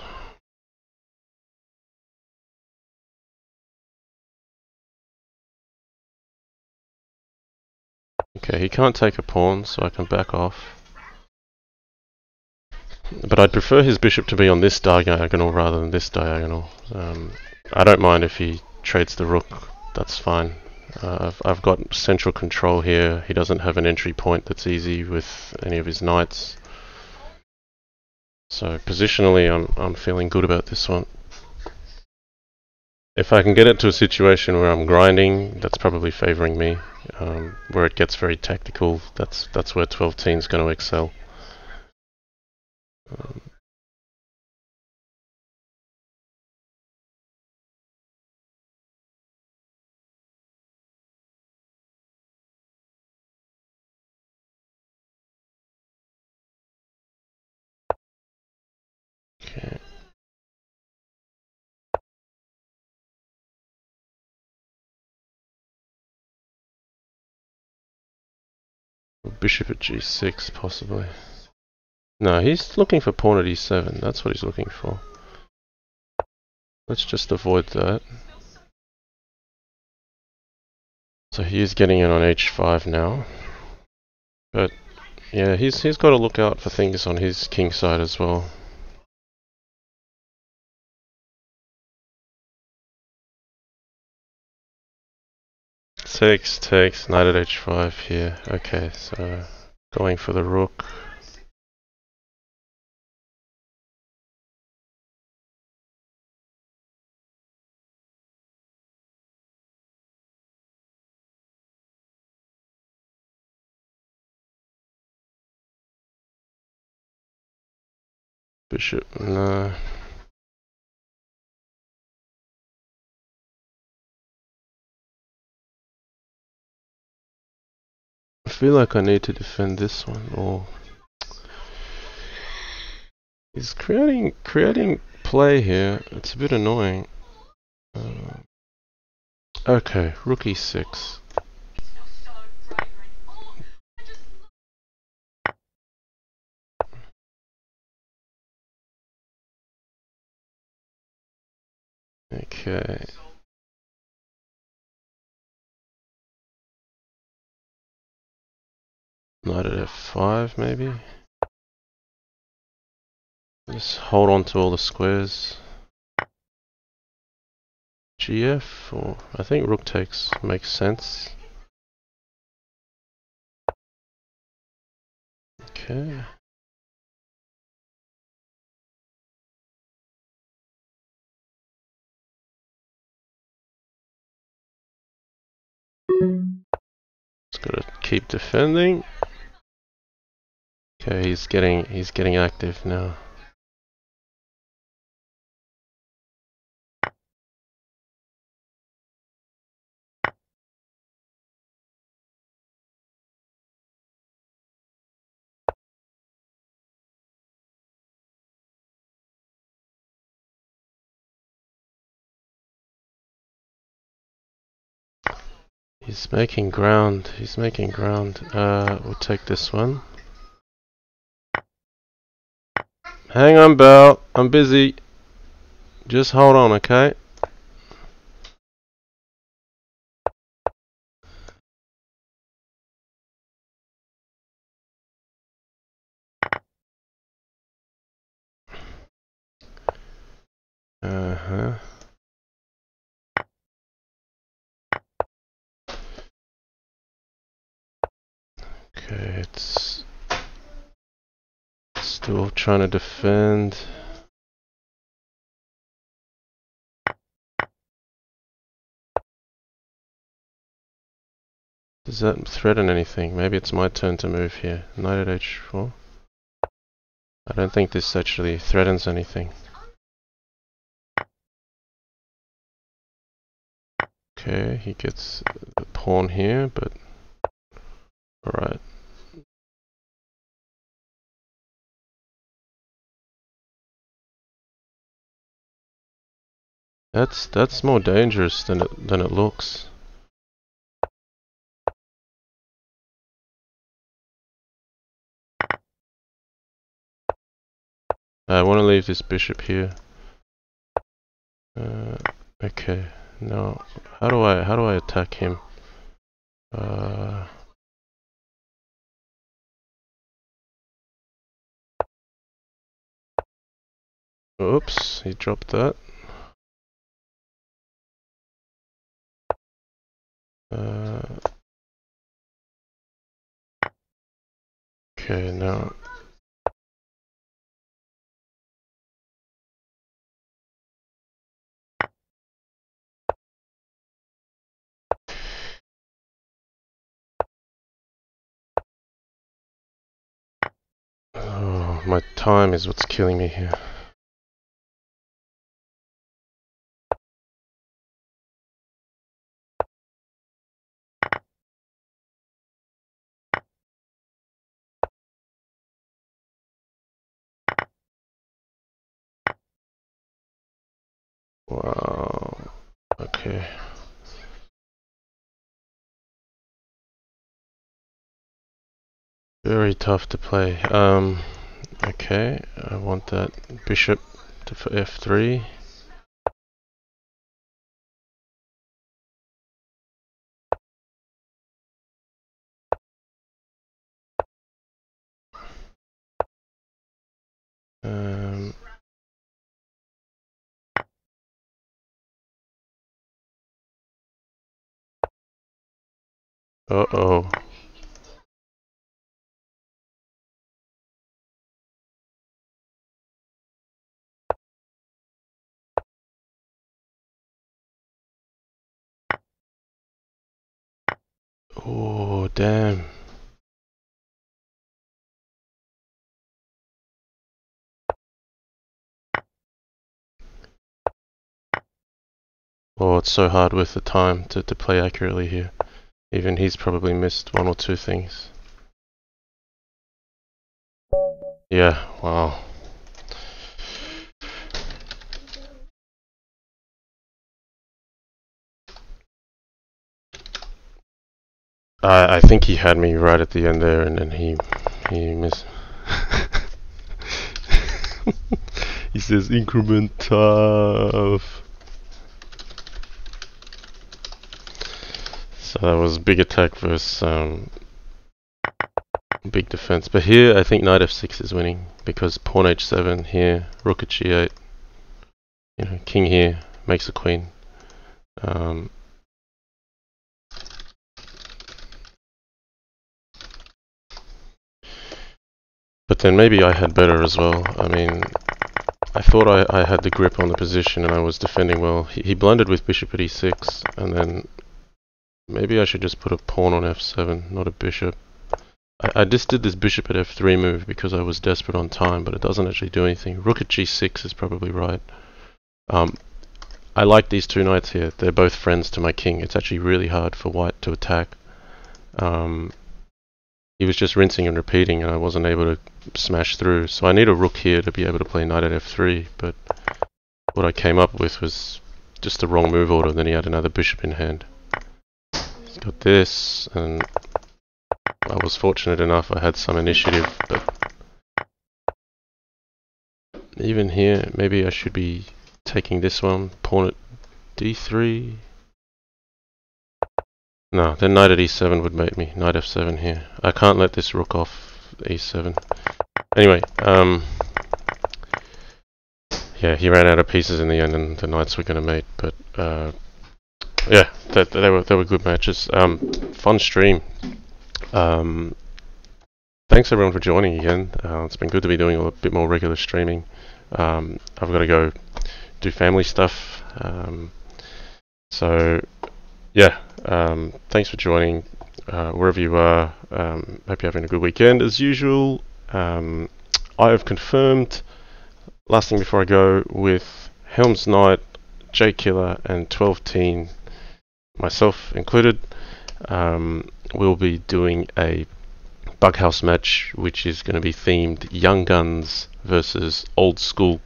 Okay, he can't take a pawn, so I can back off. But I'd prefer his bishop to be on this diagonal rather than this diagonal. I don't mind if he trades the rook, that's fine. I've got central control here. He doesn't have an entry point that's easy with any of his knights. So positionally, I'm feeling good about this one. If I can get it to a situation where I'm grinding, that's probably favouring me. Where it gets very tactical, that's where 12-teen is going to excel. Okay. Bishop at g6, possibly. No, he's looking for pawn at e7. That's what he's looking for. Let's just avoid that. So he is getting in on h5 now. But yeah, he's got to look out for things on his king side as well. Takes, knight at h5 here. Okay, so going for the rook. Bishop, no. I feel like I need to defend this one, or he's creating play here. It's a bit annoying. Okay, rook e6. Okay. Knight at f5 maybe? Just hold on to all the squares. GF, or I think rook takes makes sense. Okay. Just gotta keep defending. Okay, he's getting active now. He's making ground. We'll take this one. Hang on, Belle. I'm busy. Just hold on, okay? Uh-huh. Okay, it's still trying to defend. Does that threaten anything? Maybe it's my turn to move here. Knight at h4. I don't think this actually threatens anything. Okay, he gets the pawn here, but alright. That's more dangerous than it looks. I want to leave this bishop here. Okay. Now, how do I attack him? Oops, he dropped that. Okay, now. Oh, my time is what's killing me here. Wow. Okay. Very tough to play. Okay, I want that bishop to f3. Uh-oh. Oh, damn. Oh, it's so hard with the time to play accurately here. Even he's probably missed one or two things. Yeah, wow. I think he had me right at the end there, and then he missed. He says increment tough. So that was big attack versus big defense. But here I think knight f6 is winning because pawn h7 here, rook at g8. You know, king here makes a queen. But then maybe I had better as well. I mean, I thought I had the grip on the position and I was defending well. He blundered with bishop at e6, and then maybe I should just put a pawn on f7, not a bishop. I just did this bishop at f3 move because I was desperate on time, but it doesn't actually do anything. Rook at g6 is probably right. I like these two knights here. They're both friends to my king. It's actually really hard for white to attack. He was just rinsing and repeating and I wasn't able to smash through. So I need a rook here to be able to play knight at f3, but what I came up with was just the wrong move order. Then he had another bishop in hand. He's got this, and I was fortunate enough I had some initiative, but even here, maybe I should be taking this one, pawn at d3. No, then knight at e7 would mate me. Knight f7 here. I can't let this rook off e7. Anyway, yeah, he ran out of pieces in the end, and the Knights were going to meet. But yeah, they were good matches. Fun stream. Thanks everyone for joining again. It's been good to be doing a bit more regular streaming. I've got to go do family stuff. So yeah, thanks for joining wherever you are. Hope you're having a good weekend as usual. I have confirmed, last thing before I go, with Helms Knight, J Killer and 12Teen, myself included, we'll be doing a Bughouse match which is going to be themed Young Guns versus Old School.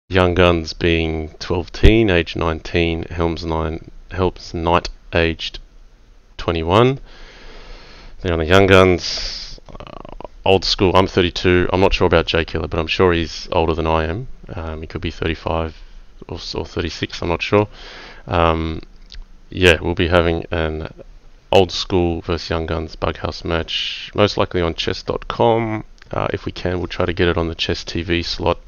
Young Guns being 12Teen, aged 19, Helms Knight, aged 21. Then on the Young Guns, Old School, I'm 32. I'm not sure about J Killer, but I'm sure he's older than I am. He could be 35 or 36, I'm not sure. Yeah, we'll be having an Old School versus Young Guns Bughouse match, most likely on chess.com. If we can, we'll try to get it on the Chess TV slot.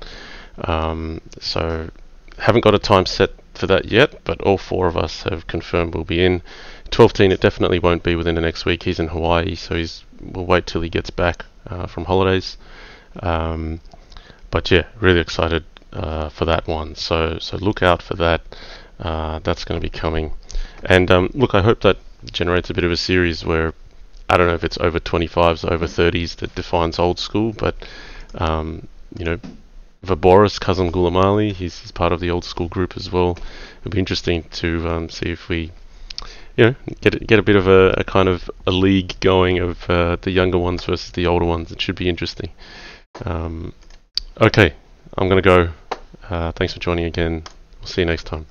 So haven't got a time set for that yet, but all four of us have confirmed we'll be in. 12Teen, it definitely won't be within the next week. He's in Hawaii, so we'll wait till he gets back from holidays. But yeah, really excited for that one. So look out for that. That's going to be coming. And look, I hope that generates a bit of a series where, I don't know if it's over 25s or over 30s that defines Old School, but you know, Vaboris, Kazim Gulamali, he's part of the Old School group as well. It'll be interesting to see if we, you know, get a bit of a kind of a league going of the younger ones versus the older ones. It should be interesting. Okay, I'm gonna go. Thanks for joining again. We'll see you next time.